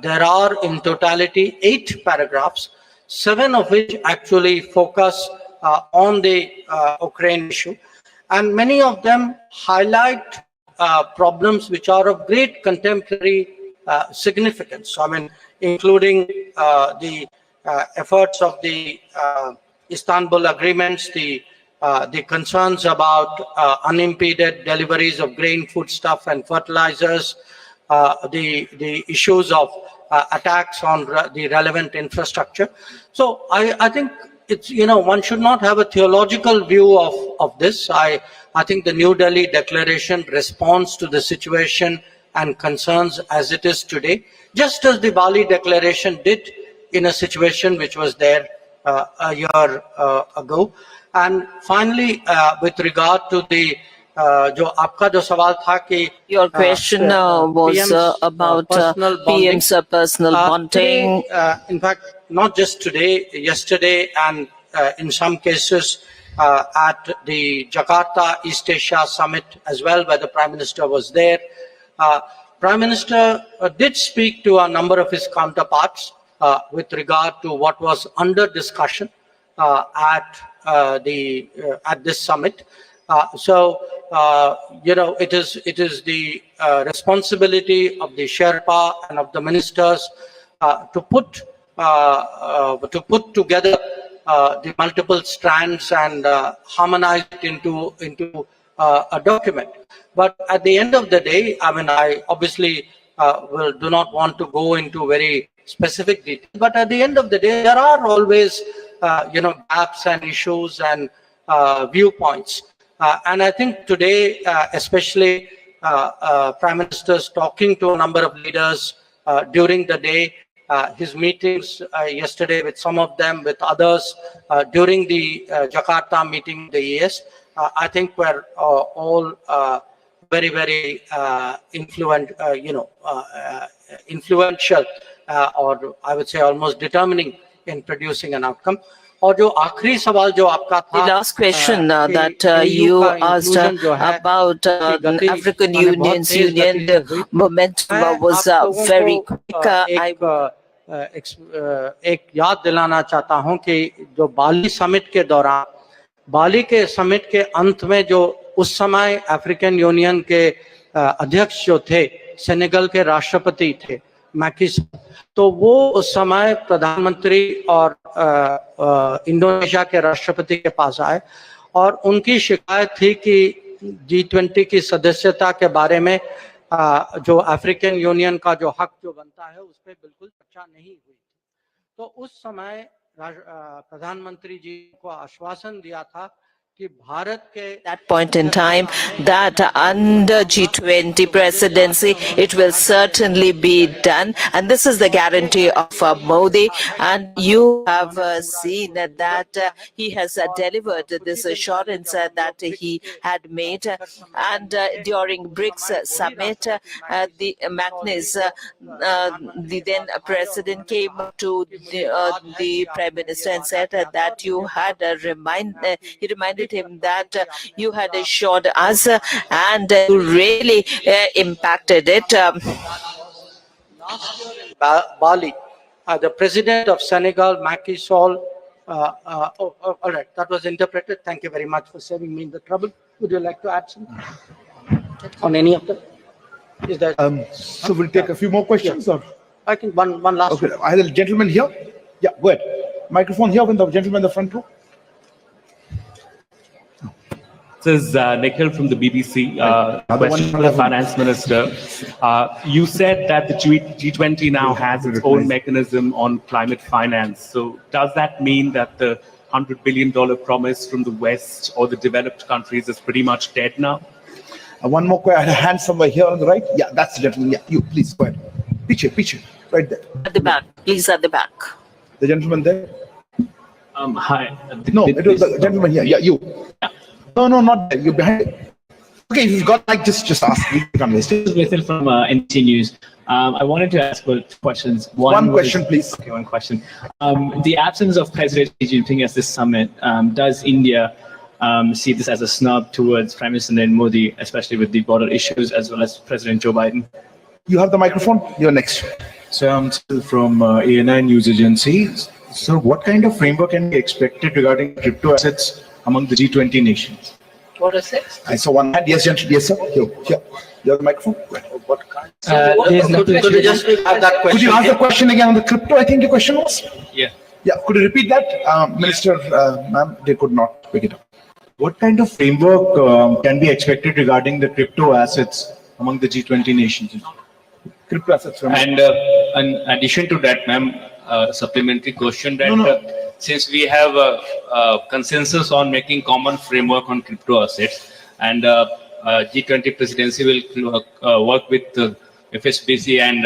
there are in totality 8 paragraphs, 7 of which actually focus on the Ukraine issue. And many of them highlight problems which are of great contemporary significance. I mean, including the efforts of the Istanbul agreements, the concerns about unimpeded deliveries of grain, foodstuff, and fertilizers, the issues of attacks on the relevant infrastructure. So I think it's, one should not have a theological view of this. I think the New Delhi Declaration responds to the situation and concerns as it is today, just as the Bali Declaration did in a situation which was there a year ago. And finally, with regard to the your question was about PM's personal bonding. Today, in fact, not just today, yesterday, and in some cases at the Jakarta East Asia Summit as well, where the Prime Minister was there. Prime Minister did speak to a number of his counterparts with regard to what was under discussion at this summit. It is the responsibility of the Sherpa and of the ministers to put together the multiple strands and harmonize it into a document. But at the end of the day, I mean, I obviously do not want to go into very specific detail. But at the end of the day, there are always, gaps and issues and viewpoints. And I think today, especially Prime Minister's talking to a number of leaders during the day, his meetings yesterday with some of them, with others during the Jakarta meeting, the ES, I think were all very, very influential, or I would say almost determining in producing an outcome. और जो आखिरी सवाल जो आपका था, The last question that you asked about African Union's union, the momentum was very quick. एक याद दिलाना चाहता हूं कि जो बाली समिट के दौरान, बाली के समिट के अंत में जो उस समय अफ्रीकन यूनियन के अध्यक्ष जो थे, सेनेगल के राष्ट्रपति थे मैकिस, तो वो उस समय प्रधानमंत्री और इंडोनेशिया के राष्ट्रपति के पास आए और उनकी शिकायत थी कि G20 की सदस्यता के बारे में जो अफ्रीकन यूनियन का जो हक जो बनता है उस पर बिल्कुल चर्चा नहीं हुई। तो उस समय प्रधानमंत्री जी को आश्वासन दिया था कि भारत के that point in time that under G20 presidency it will certainly be done, and this is the guarantee of Modi, and you have seen that he has delivered this assurance that he had made. And during BRICS summit, the Magnus, the then president, came to the Prime Minister and said that you had he reminded him that you had assured us and you really impacted it. Last year in Bali, the president of Senegal, Macky Sall, all right, that was interpreted. Thank you very much for saving me in the trouble. Would you like to add something on any of them? Is that so we'll take a few more questions, or I think one last. Okay, I have a gentleman here. Yeah, go ahead. Microphone here with the gentleman in the front row. This is Nikhil from the BBC. Question for the Finance Minister. You said that the G20 now has its own mechanism on climate finance. So does that mean that the $100 billion promise from the West or the developed countries is pretty much dead now? One more question. I had a hand somewhere here on the right. Yeah, that's the gentleman. Yeah, you, please, go ahead. Piche, right there. At the back, please, at the back. The gentleman there. Hi. No, it was the gentleman here. Yeah, you. Yeah. No, not there. You're behind it. Okay, if you've got like just ask. This is Vithil from NT News. I wanted to ask questions. One question, please. Okay, one question. The absence of President Xi Jinping at this summit, does India see this as a snub towards Prime Minister Narendra Modi, especially with the border issues, as well as President Joe Biden? You have the microphone. You're next. So I'm still from ANI News Agency. So what kind of framework can be expected regarding crypto assets among the G20 nations? What is it? I saw one hand. Yes, gentleman. Yes, sir. Here. You have the microphone. What kind? Could you just have that question? Could you ask the question again on the crypto? I think your question was. Yeah. Yeah. Could you repeat that, Minister? Ma'am, they could not pick it up. What kind of framework can be expected regarding the crypto assets among the G20 nations? Crypto assets. And in addition to that, ma'am, supplementary question that since we have a consensus on making common framework on crypto assets, and G20 presidency will work with FSBC and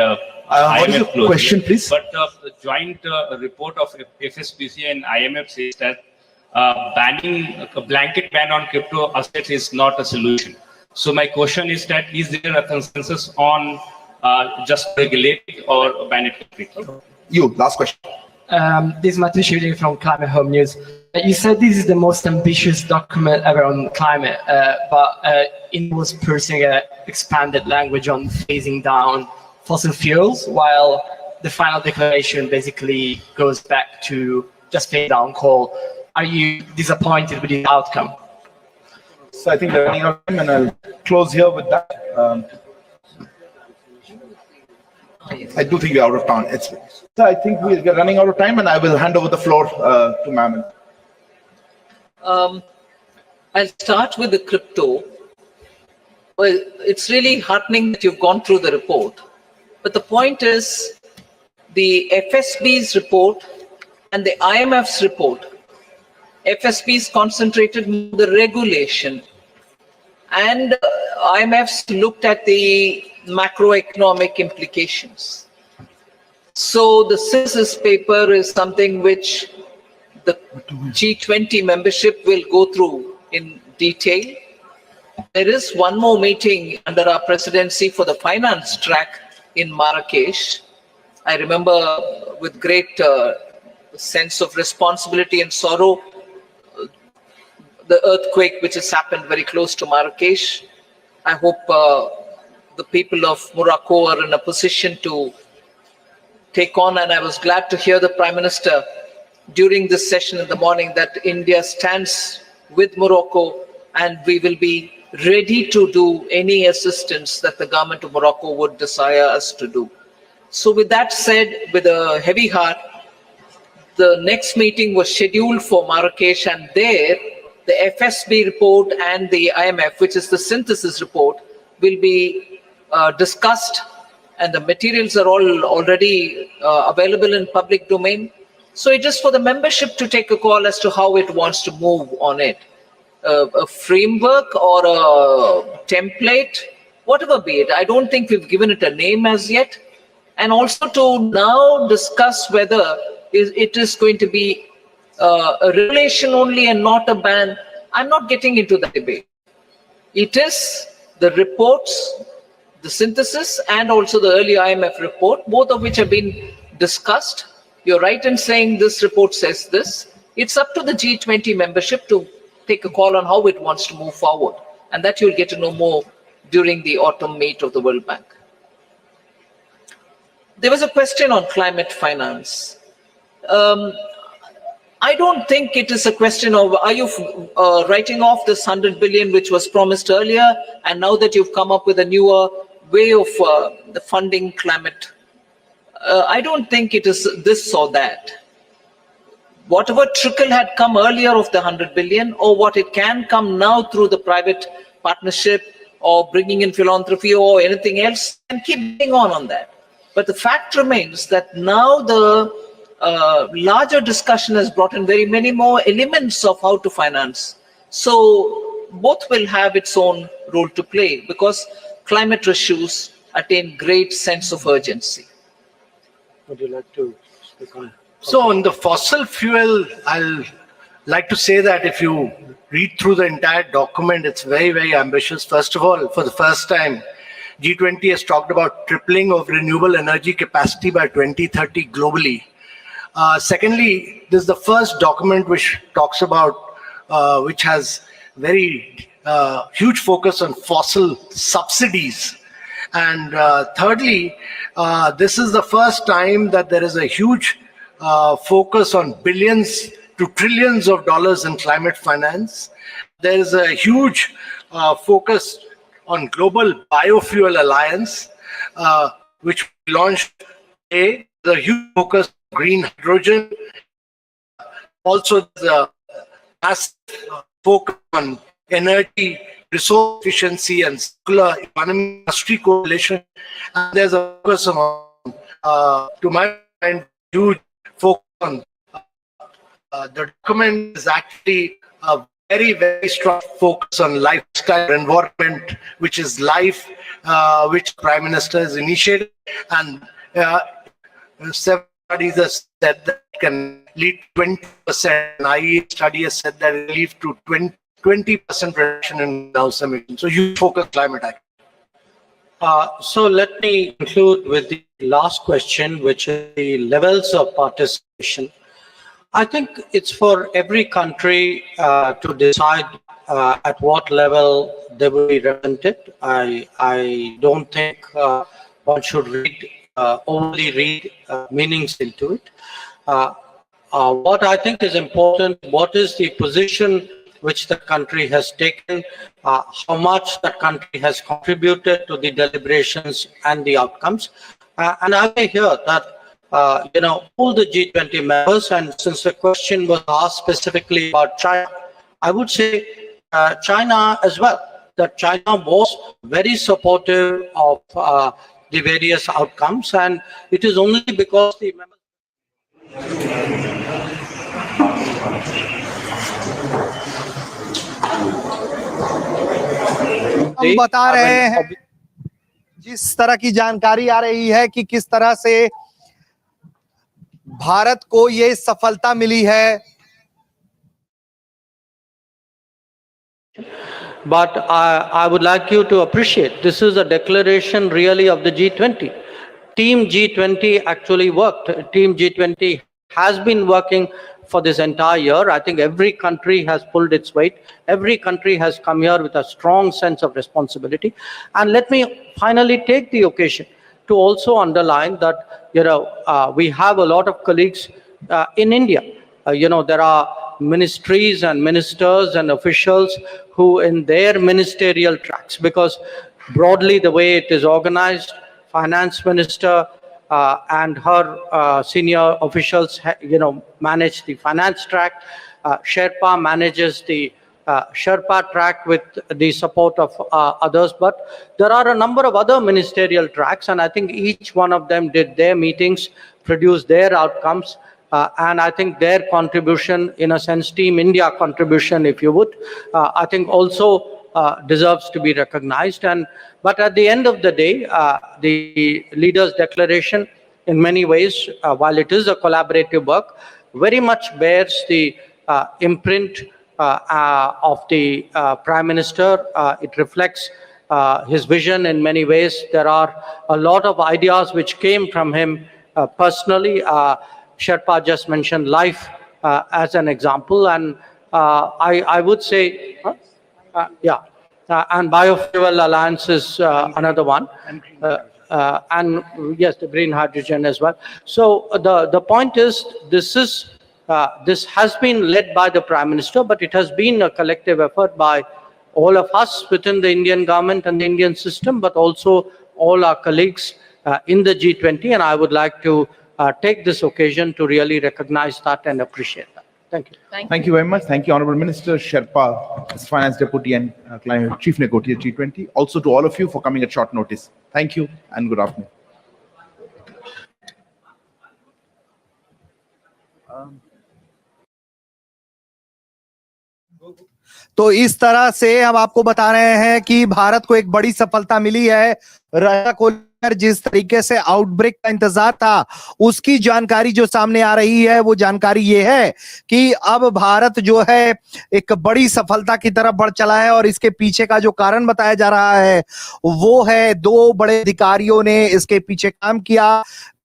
IMF closely. Question, please. But the joint report of FSBC and IMF says that banning a blanket ban on crypto assets is not a solution. So my question is that is there a consensus on just regulate or ban it completely? You, last question. This is Matthew Shooting from Climate Home News. You said this is the most ambitious document ever on climate, but it was pursuing an expanded language on phasing down fossil fuels, while the final declaration basically goes back to just phase down coal. Are you disappointed with the outcome? So I think we're running out of time, and I'll close here with that. I do think we're out of time. So I think we're running out of time, and I will hand over the floor to ma'am. I'll start with the crypto. Well, it's really heartening that you've gone through the report. But the point is, the FSB's report and the IMF's report, FSB is concentrated on the regulation, and IMF's looked at the macroeconomic implications. So the synthesis paper is something which the G20 membership will go through in detail. There is one more meeting under our presidency for the finance track in Marrakesh. I remember with great sense of responsibility and sorrow the earthquake which has happened very close to Marrakesh. I hope the people of Morocco are in a position to take on, and I was glad to hear the Prime Minister during this session in the morning that India stands with Morocco and we will be ready to do any assistance that the government of Morocco would desire us to do. So with that said, with a heavy heart, the next meeting was scheduled for Marrakesh, and there the FSB report and the IMF, which is the synthesis report, will be discussed, and the materials are all already available in public domain. So it is for the membership to take a call as to how it wants to move on it. A framework or a template, whatever be it. I don't think we've given it a name as yet. And also to now discuss whether it is going to be a regulation only and not a ban. I'm not getting into that debate. It is the reports, the synthesis, and also the early IMF report, both of which have been discussed. You're right in saying this report says this. It's up to the G20 membership to take a call on how it wants to move forward. And that you'll get to know more during the autumn meet of the World Bank. There was a question on climate finance. I don't think it is a question of, are you writing off this 100 billion which was promised earlier, and now that you've come up with a newer way of the funding climate? I don't think it is this or that. Whatever trickle had come earlier of the 100 billion, or what it can come now through the private partnership or bringing in philanthropy or anything else, and keep going on that. But the fact remains that now the larger discussion has brought in very many more elements of how to finance. So both will have its own role to play, because climate issues attain great sense of urgency. Would you like to speak on? So on the fossil fuel, I'll like to say that if you read through the entire document, it's very, very ambitious. First of all, for the first time, G20 has talked about tripling of renewable energy capacity by 2030 globally. Secondly, this is the first document which talks about, which has very huge focus on fossil subsidies. And thirdly, this is the first time that there is a huge focus on billions to trillions of dollars in climate finance. There is a huge focus on Global Biofuel Alliance, which we launched today. The huge focus on green hydrogen. Also, the massive focus on energy, resource efficiency, and circular economy industry coalition. And there's a focus on, to my mind, huge focus on the document is actually a very, very strong focus on lifestyle environment, which is life, which Prime Minister has initiated. And several studies have said that it can lead to 20%. An IEA study has said that it will lead to 20% reduction in greenhouse emissions. So you focus climate action. So let me conclude with the last question, which is the levels of participation. I think it's for every country to decide at what level they will be represented. I don't think one should overly read meanings into it. What I think is important, what is the position which the country has taken, how much the country has contributed to the deliberations and the outcomes. And I may hear that all the G20 members, and since the question was asked specifically about China, I would say China as well, that China was very supportive of the various outcomes, and it is only because the members. हम बता रहे हैं जिस तरह की जानकारी आ रही है कि किस तरह से भारत को ये सफलता मिली है. But I would like you to appreciate, this is a declaration really of the G20. Team G20 actually worked. Team G20 has been working for this entire year. I think every country has pulled its weight. Every country has come here with a strong sense of responsibility. And let me finally take the occasion to also underline that, we have a lot of colleagues in India. There are ministries and ministers and officials who in their ministerial tracks, because broadly the way it is organized, finance minister and her senior officials, manage the finance track. Sherpa manages the Sherpa track with the support of others. But there are a number of other ministerial tracks, and I think each one of them did their meetings, produced their outcomes. And I think their contribution, in a sense, Team India contribution, if you would, I think also deserves to be recognized. But at the end of the day, the leaders' declaration, in many ways, while it is a collaborative work, very much bears the imprint of the Prime Minister. It reflects his vision in many ways. There are a lot of ideas which came from him personally. Sherpa just mentioned life as an example, and I would say, and biofuel alliance is another one, and yes, the green hydrogen as well. So the point is, this has been led by the Prime Minister, but it has been a collective effort by all of us within the Indian government and the Indian system, but also all our colleagues in the G20, and I would like to take this occasion to really recognize that and appreciate that. Thank you. Thank you very much. Thank you, Honorable Minister Sherpa, as Finance Deputy and Climate Chief Negotiator G20. Also to all of you for coming at short notice. Thank you and good afternoon. तो इस तरह से हम आपको बता रहे हैं कि भारत को एक बड़ी सफलता मिली है. रशिया को जिस तरीके से आउटब्रेक का इंतजार था, उसकी जानकारी जो सामने आ रही है, वो जानकारी ये है कि अब भारत जो है एक बड़ी सफलता की तरफ बढ़ चला है. और इसके पीछे का जो कारण बताया जा रहा है, वो है 2 बड़े अधिकारियों ने इसके पीछे काम किया.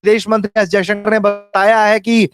विदेश मंत्री एस जयशंकर ने बताया है कि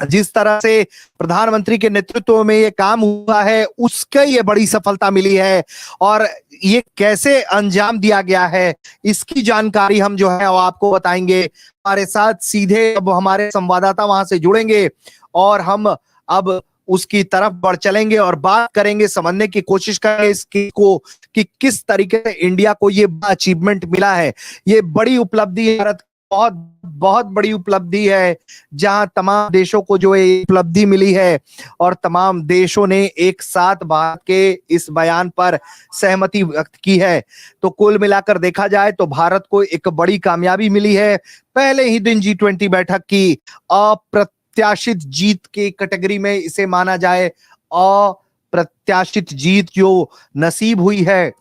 जिस तरह से प्रधानमंत्री के नेतृत्व में ये काम हुआ है, उसका ये बड़ी सफलता मिली है. और ये कैसे अंजाम दिया गया है, इसकी जानकारी हम जो है वो आपको बताएंगे. हमारे साथ सीधे अब हमारे संवाददाता वहां से जुड़ेंगे और हम अब उसकी तरफ बढ़ चलेंगे और बात करेंगे, समझने की कोशिश करेंगे इसकी को कि किस तरीके से इंडिया को ये अचीवमेंट मिला है. ये बड़ी उपलब्धि भारत, बहुत बहुत बड़ी उपलब्धि है, जहां तमाम देशों को जो ये उपलब्धि मिली है और तमाम देशों ने एक साथ भारत के इस बयान पर सहमति व्यक्त की है. तो कुल मिलाकर देखा जाए तो भारत को एक बड़ी कामयाबी मिली है. पहले ही दिन G20 बैठक की अप्रत्याशित जीत की कैटेगरी में इसे माना जाए. अप्रत्याशित जीत जो नसीब हुई है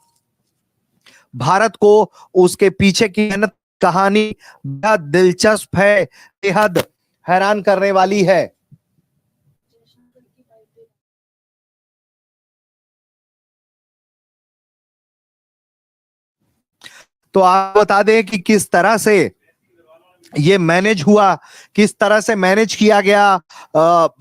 भारत को, उसके पीछे की मेहनत कहानी बेहद दिलचस्प है, बेहद हैरान करने वाली है. तो आप बता दें कि किस तरह से ये मैनेज हुआ, किस तरह से मैनेज किया गया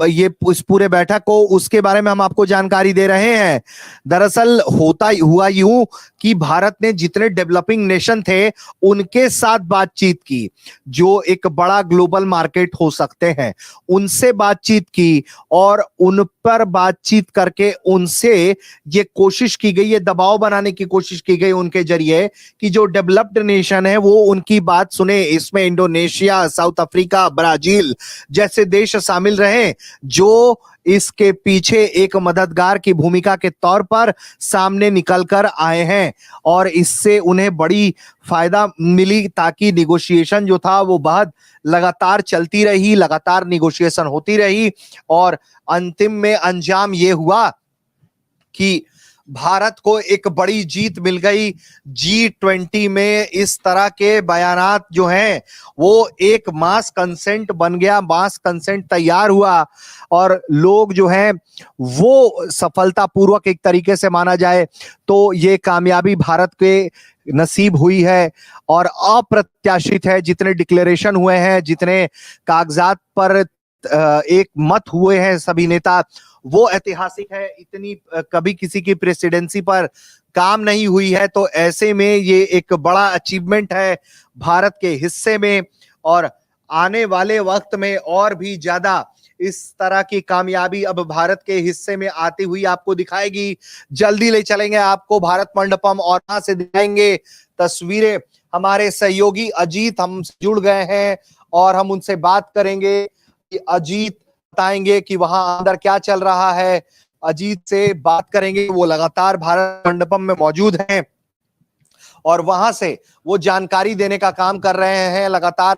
ये इस पूरे बैठक को, उसके बारे में हम आपको जानकारी दे रहे हैं. दरअसल हुआ यूं कि भारत ने जितने डेवलपिंग नेशन थे उनके साथ बातचीत की, जो एक बड़ा ग्लोबल मार्केट हो सकते हैं, उनसे बातचीत की और उन पर बातचीत करके उनसे ये कोशिश की गई, ये दबाव बनाने की कोशिश की गई उनके जरिए कि जो डेवलप्ड नेशन है वो उनकी बात सुने. इसमें इंडोनेशिया, साउथ अफ्रीका, ब्राजील जैसे देश शामिल रहे, जो इसके पीछे एक मददगार की भूमिका के तौर पर सामने निकलकर आए हैं और इससे उन्हें बड़ी फायदा मिली, ताकि निगोशिएशन जो था वो बहुत लगातार चलती रही, लगातार निगोशिएशन होती रही और अंतिम में अंजाम ये हुआ कि भारत को एक बड़ी जीत मिल गई। G20 में इस तरह के बयानात जो हैं वो एक मास कंसेंट बन गया, मास कंसेंट तैयार हुआ और लोग जो हैं वो सफलतापूर्वक एक तरीके से माना जाए तो ये कामयाबी भारत के नसीब हुई है और अप्रत्याशित है। जितने डिक्लेरेशन हुए हैं, जितने कागजात पर एक मत हुए हैं सभी नेता, वो ऐतिहासिक है। इतनी कभी किसी की प्रेसिडेंसी पर काम नहीं हुई है, तो ऐसे में ये एक बड़ा अचीवमेंट है भारत के हिस्से में और आने वाले वक्त में और भी ज्यादा इस तरह की कामयाबी अब भारत के हिस्से में आती हुई आपको दिखाएगी। जल्दी ले चलेंगे आपको भारत मंडपम और वहां से दिखाएंगे तस्वीरें। हमारे सहयोगी अजीत हमसे जुड़ गए हैं और हम उनसे बात करेंगे कि अजीत बताएंगे कि वहां अंदर क्या चल रहा है। अजीत से बात करेंगे, वो लगातार भारत मंडपम में मौजूद हैं और वहां से वो जानकारी देने का काम कर रहे हैं। लगातार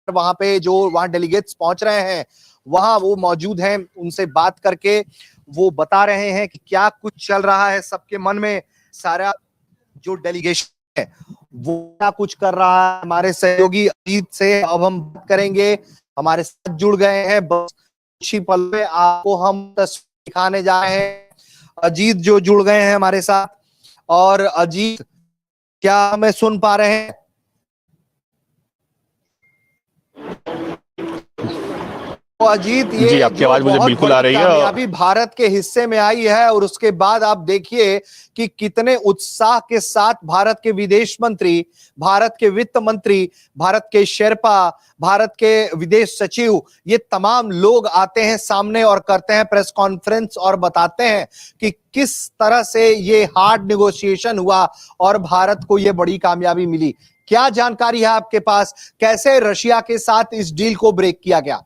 वहां पे जो वहां डेलीगेट्स पहुंच रहे हैं वहां वो मौजूद हैं, उनसे बात करके वो बता रहे हैं कि क्या कुछ चल रहा है सबके मन में। सारा जो डेलीगेशन है वो क्या कुछ कर रहा है। हमारे सहयोगी अजीत से अब हम बात करेंगे, हमारे साथ जुड़ गए हैं। बस कुछ ही पल में आपको हम तस्वीर दिखाने जा रहे हैं। अजीत जो जुड़ गए हैं हमारे साथ। और अजीत, क्या हमें सुन पा रहे हैं? तो अजीत, ये जी, आपकी आवाज मुझे बिल्कुल आ रही है। कामयाबी भारत के हिस्से में आई है और उसके बाद आप देखिए कि कितने उत्साह के साथ भारत के विदेश मंत्री, भारत के वित्त मंत्री, भारत के शेरपा, भारत के विदेश सचिव, ये तमाम लोग आते हैं सामने और करते हैं प्रेस कॉन्फ्रेंस और बताते हैं कि किस तरह से ये हार्ड नेगोशिएशन हुआ और भारत को ये बड़ी कामयाबी मिली। क्या जानकारी है आपके पास, कैसे रशिया के साथ इस डील को ब्रेक किया गया?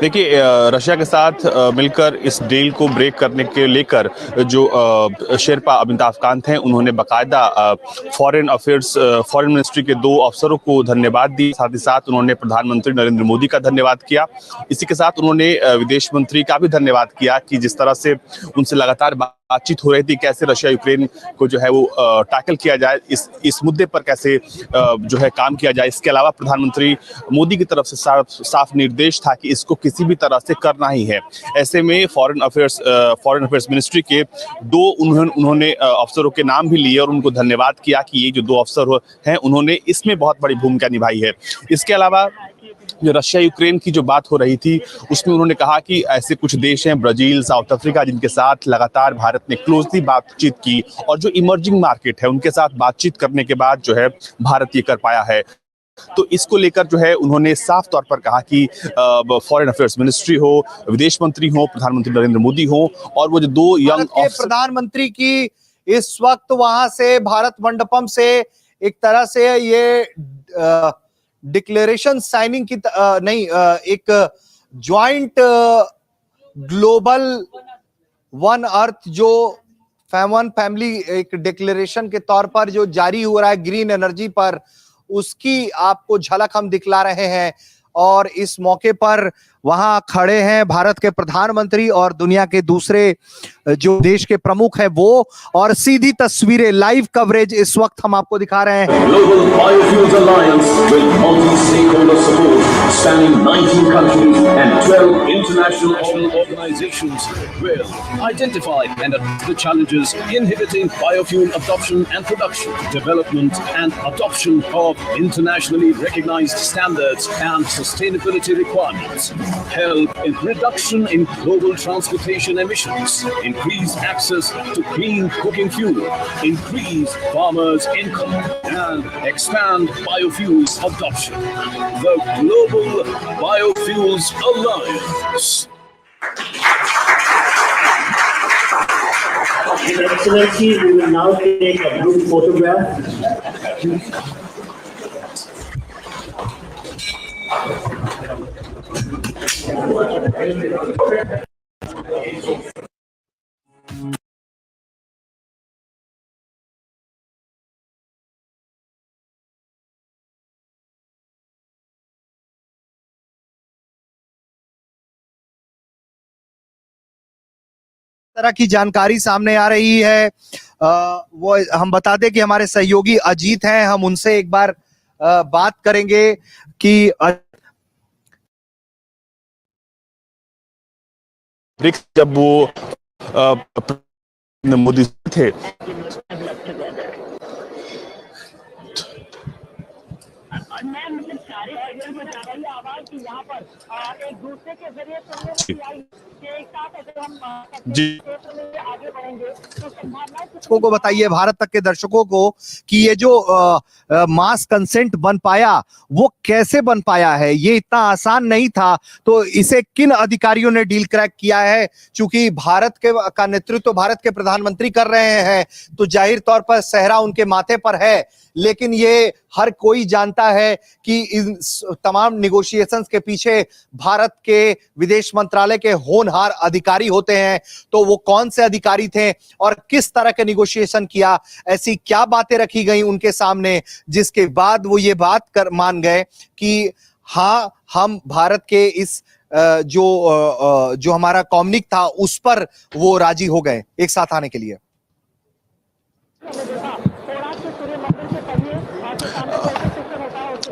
देखिए, रशिया के साथ मिलकर इस डील को ब्रेक करने के लेकर जो शेरपा अमिताभ कांत हैं, उन्होंने बाकायदा फॉरेन मिनिस्ट्री के 2 अफसरों को धन्यवाद दी। साथ ही साथ उन्होंने प्रधानमंत्री नरेंद्र मोदी का धन्यवाद किया। इसी के साथ उन्होंने विदेश मंत्री का भी धन्यवाद किया कि जिस तरह से उनसे लगातार बातचीत हो रही थी, कैसे रशिया यूक्रेन को जो है वो टैकल किया जाए, इस मुद्दे पर कैसे जो है काम किया जाए। इसके अलावा प्रधानमंत्री मोदी की तरफ से साफ निर्देश था कि इसको किसी भी तरह से करना ही है। ऐसे में फॉरेन अफेयर्स मिनिस्ट्री के 2 उन्होंने अफसरों के नाम भी लिए और उनको धन्यवाद किया कि ये जो 2 अफसर हैं उन्होंने इसमें बहुत बड़ी भूमिका निभाई है। इसके अलावा जो रशिया यूक्रेन की जो बात हो रही थी उसमें उन्होंने कहा कि ऐसे कुछ देश हैं, ब्राजील, साउथ अफ्रीका, जिनके साथ लगातार भारत ने क्लोजली बातचीत की और जो इमर्जिंग मार्केट है उनके साथ बातचीत करने के बाद जो है भारत ये कर पाया है। तो इसको लेकर जो है उन्होंने साफ तौर पर कहा कि फॉरेन अफेयर्स मिनिस्ट्री हो, विदेश मंत्री हो, प्रधानमंत्री नरेंद्र मोदी हो और वो जो 2 यंग प्रधानमंत्री की इस वक्त वहां से भारत मंडपम से एक तरह से ये डिक्लेरेशन साइनिंग की नहीं, एक ज्वाइंट ग्लोबल वन अर्थ जो वन फैमिली एक डिक्लेरेशन के तौर पर जो जारी हो रहा है ग्रीन एनर्जी पर, उसकी आपको झलक हम दिखला रहे हैं। और इस मौके पर वहां खड़े हैं भारत के प्रधानमंत्री और दुनिया के दूसरे जो देश के प्रमुख हैं वो, और सीधी तस्वीरें, लाइव कवरेज इस वक्त हम आपको दिखा रहे हैं। Global Biofuels Alliance with multi-stakeholder support spanning 19 countries and 12 international organizations will identify and address the challenges inhibiting biofuel adoption and production, development and adoption of internationally recognized standards and sustainability requirements, help in reduction in global transportation emissions, increase access to clean cooking fuel, increase farmers' income, and expand biofuels adoption. The Global Biofuels Alliance. Your Excellency, we will now take a group photograph. तरह की जानकारी सामने आ रही है। वो हम बता दें कि हमारे सहयोगी अजीत हैं, हम उनसे एक बार बात करेंगे कि ब्रिक्स जब वो मोदी थे जी दर्शकों को बताइए, भारत तक के दर्शकों को, कि ये जो मास कंसेंट बन पाया वो कैसे बन पाया है। ये इतना आसान नहीं था, तो इसे किन अधिकारियों ने डील क्रैक किया है। चूंकि भारत का नेतृत्व भारत के प्रधानमंत्री कर रहे हैं, तो जाहिर तौर पर सेहरा उनके माथे पर है, लेकिन ये हर कोई जानता है कि इन तमाम निगोशिएशंस के पीछे भारत के विदेश मंत्रालय के होनहार अधिकारी होते हैं। तो वो कौन से अधिकारी थे और किस तरह के निगोशिएशन किया, ऐसी क्या बातें रखी गई उनके सामने, जिसके बाद वो ये बात कर मान गए कि हाँ, हम भारत के इस जो हमारा कॉम्युनिक था उस पर वो राजी हो गए एक साथ आने के लिए।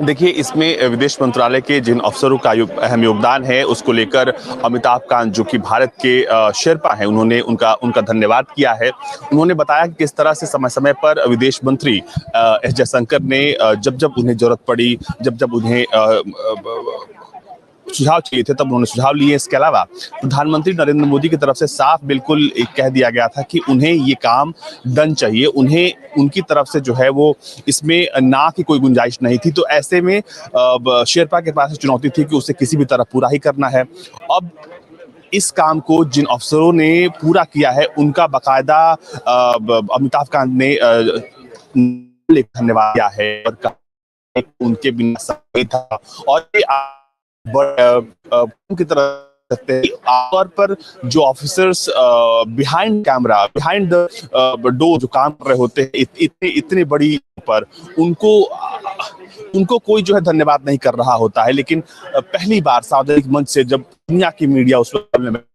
देखिए, इसमें विदेश मंत्रालय के जिन अफसरों का अहम योगदान है, उसको लेकर अमिताभ कांत, जो कि भारत के शेरपा हैं, उन्होंने उनका धन्यवाद किया है। उन्होंने बताया कि किस तरह से समय समय पर विदेश मंत्री एस जयशंकर ने जब उन्हें जरूरत पड़ी, जब उन्हें सुझाव चाहिए थे, तब उन्होंने सुझाव लिए। इसके अलावा प्रधानमंत्री नरेंद्र मोदी की तरफ से साफ बिल्कुल कह दिया गया था कि उन्हें ये काम डन चाहिए, उन्हें उनकी तरफ से जो है वो इसमें ना की कोई गुंजाइश नहीं थी। तो ऐसे में शेरपा के पास चुनौती थी कि उसे किसी भी तरह पूरा ही करना है। अब इस काम को जिन अफसरों ने पूरा किया है, उनका बाकायदा अमिताभ कांत ने धन्यवाद किया है और कहा उनके बिना समय था। और की तरह सकते हैं आमतौर पर जो officers behind camera, behind the door जो काम कर रहे होते हैं, इतनी बड़ी पर उनको कोई जो है धन्यवाद नहीं कर रहा होता है। लेकिन पहली बार सार्वजनिक मंच से जब दुनिया की मीडिया उस पर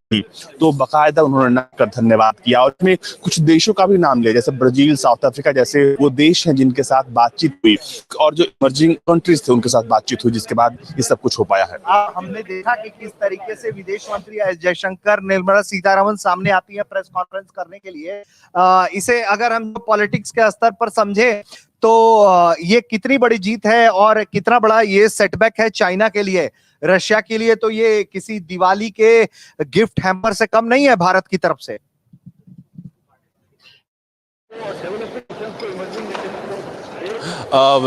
तो बाकायदा उन्होंने ना कर धन्यवाद किया। और इसमें कुछ देशों का भी नाम लिया, जैसे ब्राजील, साउथ अफ्रीका जैसे वो देश हैं जिनके साथ बातचीत हुई, और जो इमर्जिंग कंट्रीज थे उनके साथ बातचीत हुई, जिसके बाद ये सब कुछ हो पाया है। हमने देखा कि किस तरीके से विदेश मंत्री एस जयशंकर, निर्मला सीतारमण सामने आती है प्रेस कॉन्फ्रेंस करने के लिए। इसे अगर हम पॉलिटिक्स के स्तर पर समझे तो ये कितनी बड़ी जीत है और कितना बड़ा ये सेटबैक है चाइना के लिए। रशिया के लिए तो ये किसी दिवाली के गिफ्ट हैम्पर से कम नहीं है भारत की तरफ से।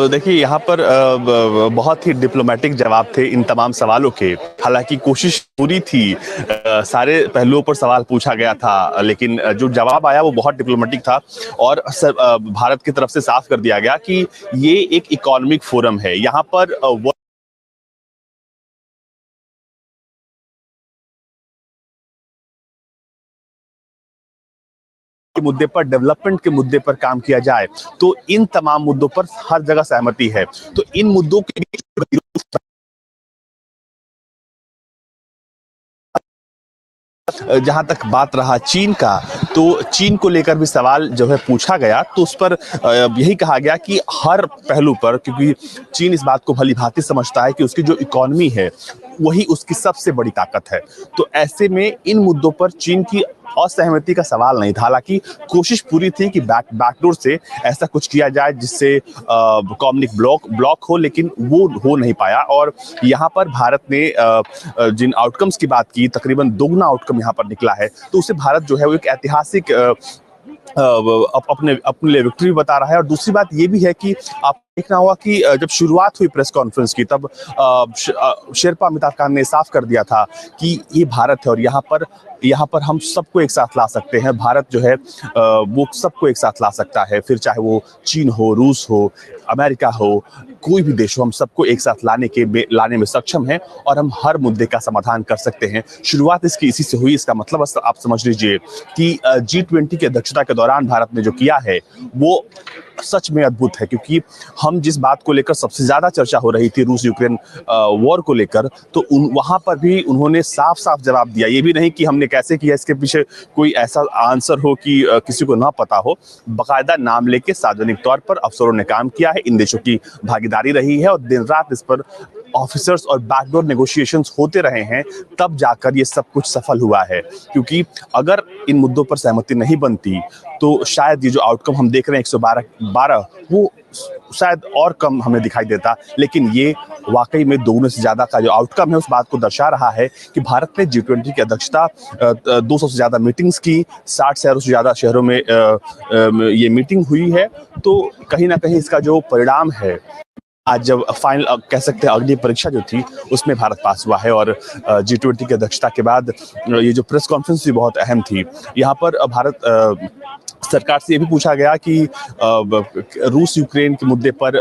देखिए, यहाँ पर बहुत ही डिप्लोमेटिक जवाब थे इन तमाम सवालों के। हालांकि कोशिश पूरी थी, सारे पहलुओं पर सवाल पूछा गया था, लेकिन जो जवाब आया वो बहुत डिप्लोमेटिक था। और भारत की तरफ से साफ कर दिया गया कि ये एक इकोनॉमिक फोरम है, यहाँ पर के मुद्दे पर, डेवलपमेंट के मुद्दे पर काम किया जाए। तो इन तमाम मुद्दों पर हर जगह सहमति है। तो इन मुद्दों के बीच जहां तक बात रहा चीन का, तो चीन को लेकर भी सवाल जो है पूछा गया, तो उस पर यही कहा गया कि हर पहलू पर, क्योंकि चीन इस बात को भली भांति समझता है कि उसकी जो इकोनॉमी है वही उसकी सबसे बड़ी ताकत है। तो ऐसे में इन मुद्दों पर चीन की असहमति का सवाल नहीं था। हालांकि कोशिश पूरी थी कि बैकडोर से ऐसा कुछ किया जाए जिससे कम्युनिक ब्लॉक हो, लेकिन वो हो नहीं पाया। और यहाँ पर भारत ने जिन आउटकम्स की बात की, तकरीबन दोगुना आउटकम यहाँ पर निकला है। तो उसे भारत जो है वो एक ऐतिहासिक अपने लिए विक्ट्री बता रहा है। और दूसरी बात ये भी है कि आप देखना होगा कि जब शुरुआत हुई प्रेस कॉन्फ्रेंस की तब शेरपा अमिताभ कांत ने साफ कर दिया था कि ये भारत है और यहाँ पर हम सबको एक साथ ला सकते हैं। भारत जो है वो सबको एक साथ ला सकता है, फिर चाहे वो चीन हो, रूस हो, अमेरिका हो, कोई भी देश हो, हम सबको एक साथ लाने में सक्षम हैं और हम हर मुद्दे का समाधान कर सकते हैं। शुरुआत इसकी इसी से हुई। इसका मतलब आप समझ लीजिए कि G20 की अध्यक्षता के दौरान भारत ने जो किया है वो सच में अद्भुत है, क्योंकि हम जिस बात को लेकर सबसे ज्यादा चर्चा हो रही थी, रूस यूक्रेन वॉर को लेकर, तो वहां पर भी उन्होंने साफ साफ जवाब दिया। ये भी नहीं कि हमने कैसे किया, इसके पीछे कोई ऐसा आंसर हो कि किसी को ना पता हो। बाकायदा नाम लेके सार्वजनिक तौर पर अफसरों ने काम किया है, इन देशों की भागीदारी रही है और दिन रात इस पर ऑफिसर्स और बैकडोर नेगोशिएशंस होते रहे हैं, तब जाकर ये सब कुछ सफल हुआ है। क्योंकि अगर इन मुद्दों पर सहमति नहीं बनती तो शायद ये जो आउटकम हम देख रहे हैं 112 वो शायद और कम हमें दिखाई देता, लेकिन ये वाकई में दोगुने से ज्यादा का जो आउटकम है उस बात को दर्शा रहा है कि भारत ने G20 की अध्यक्षता 200 से ज्यादा मीटिंग्स की, 60 शहरों से ज्यादा शहरों में ये मीटिंग हुई है। तो कहीं ना कहीं इसका जो परिणाम है, आज जब फाइनल कह सकते हैं अगली परीक्षा जो थी उसमें भारत पास हुआ है और G20 की अध्यक्षता के बाद ये जो प्रेस कॉन्फ्रेंस भी बहुत अहम थी। यहाँ पर भारत सरकार से ये भी पूछा गया कि रूस यूक्रेन के मुद्दे पर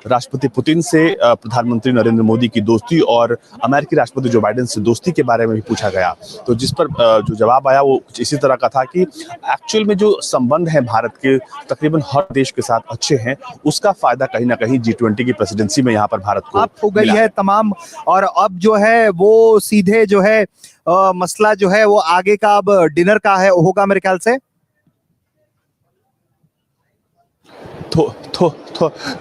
राष्ट्रपति पुतिन से प्रधानमंत्री नरेंद्र मोदी की दोस्ती और अमेरिकी राष्ट्रपति जो बाइडेन से दोस्ती के बारे में भी पूछा गया। तो जिस पर जो जवाब आया वो कुछ इसी तरह का था कि एक्चुअल में जो संबंध है भारत के तकरीबन हर देश के साथ अच्छे हैं, उसका फायदा कहीं ना कहीं G20 की प्रेसिडेंसी में यहाँ पर भारत को हो गई है तमाम। और अब जो है वो सीधे जो है मसला जो है वो आगे का अब डिनर का है होगा मेरे ख्याल से।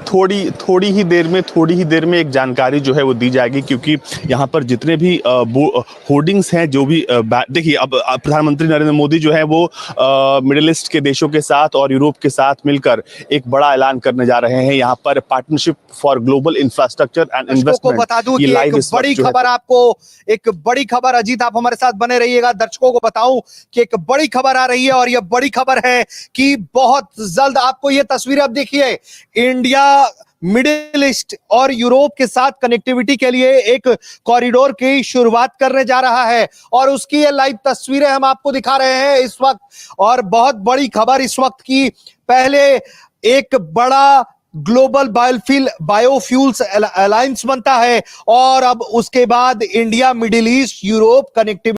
थोड़ी ही देर में एक जानकारी जो है वो दी जाएगी, क्योंकि यहाँ पर जितने भी होर्डिंग्स हैं, जो भी देखिए अब प्रधानमंत्री नरेंद्र मोदी जो है वो मिडिल ईस्ट के देशों के साथ और यूरोप के साथ मिलकर एक बड़ा ऐलान करने जा रहे हैं। यहाँ पर partnership for global infrastructure and investment. बता दूं कि एक बड़ी खबर एक बड़ी खबर, अजीत आप हमारे साथ बने रहिएगा। दर्शकों को बताऊं कि एक बड़ी खबर आ रही है और यह बड़ी खबर है कि बहुत जल्द आपको ये तस्वीर अब देखिए, इंडिया मिडिल ईस्ट और यूरोप के साथ कनेक्टिविटी के लिए एक कॉरिडोर की शुरुआत करने जा रहा है और उसकी ये लाइव तस्वीरें हम आपको दिखा रहे हैं इस वक्त। और बहुत बड़ी खबर इस वक्त की, पहले एक बड़ा ग्लोबल बायोफ्यूल्स अलायंस बनता है और अब उसके बाद India middle east Europe connectivity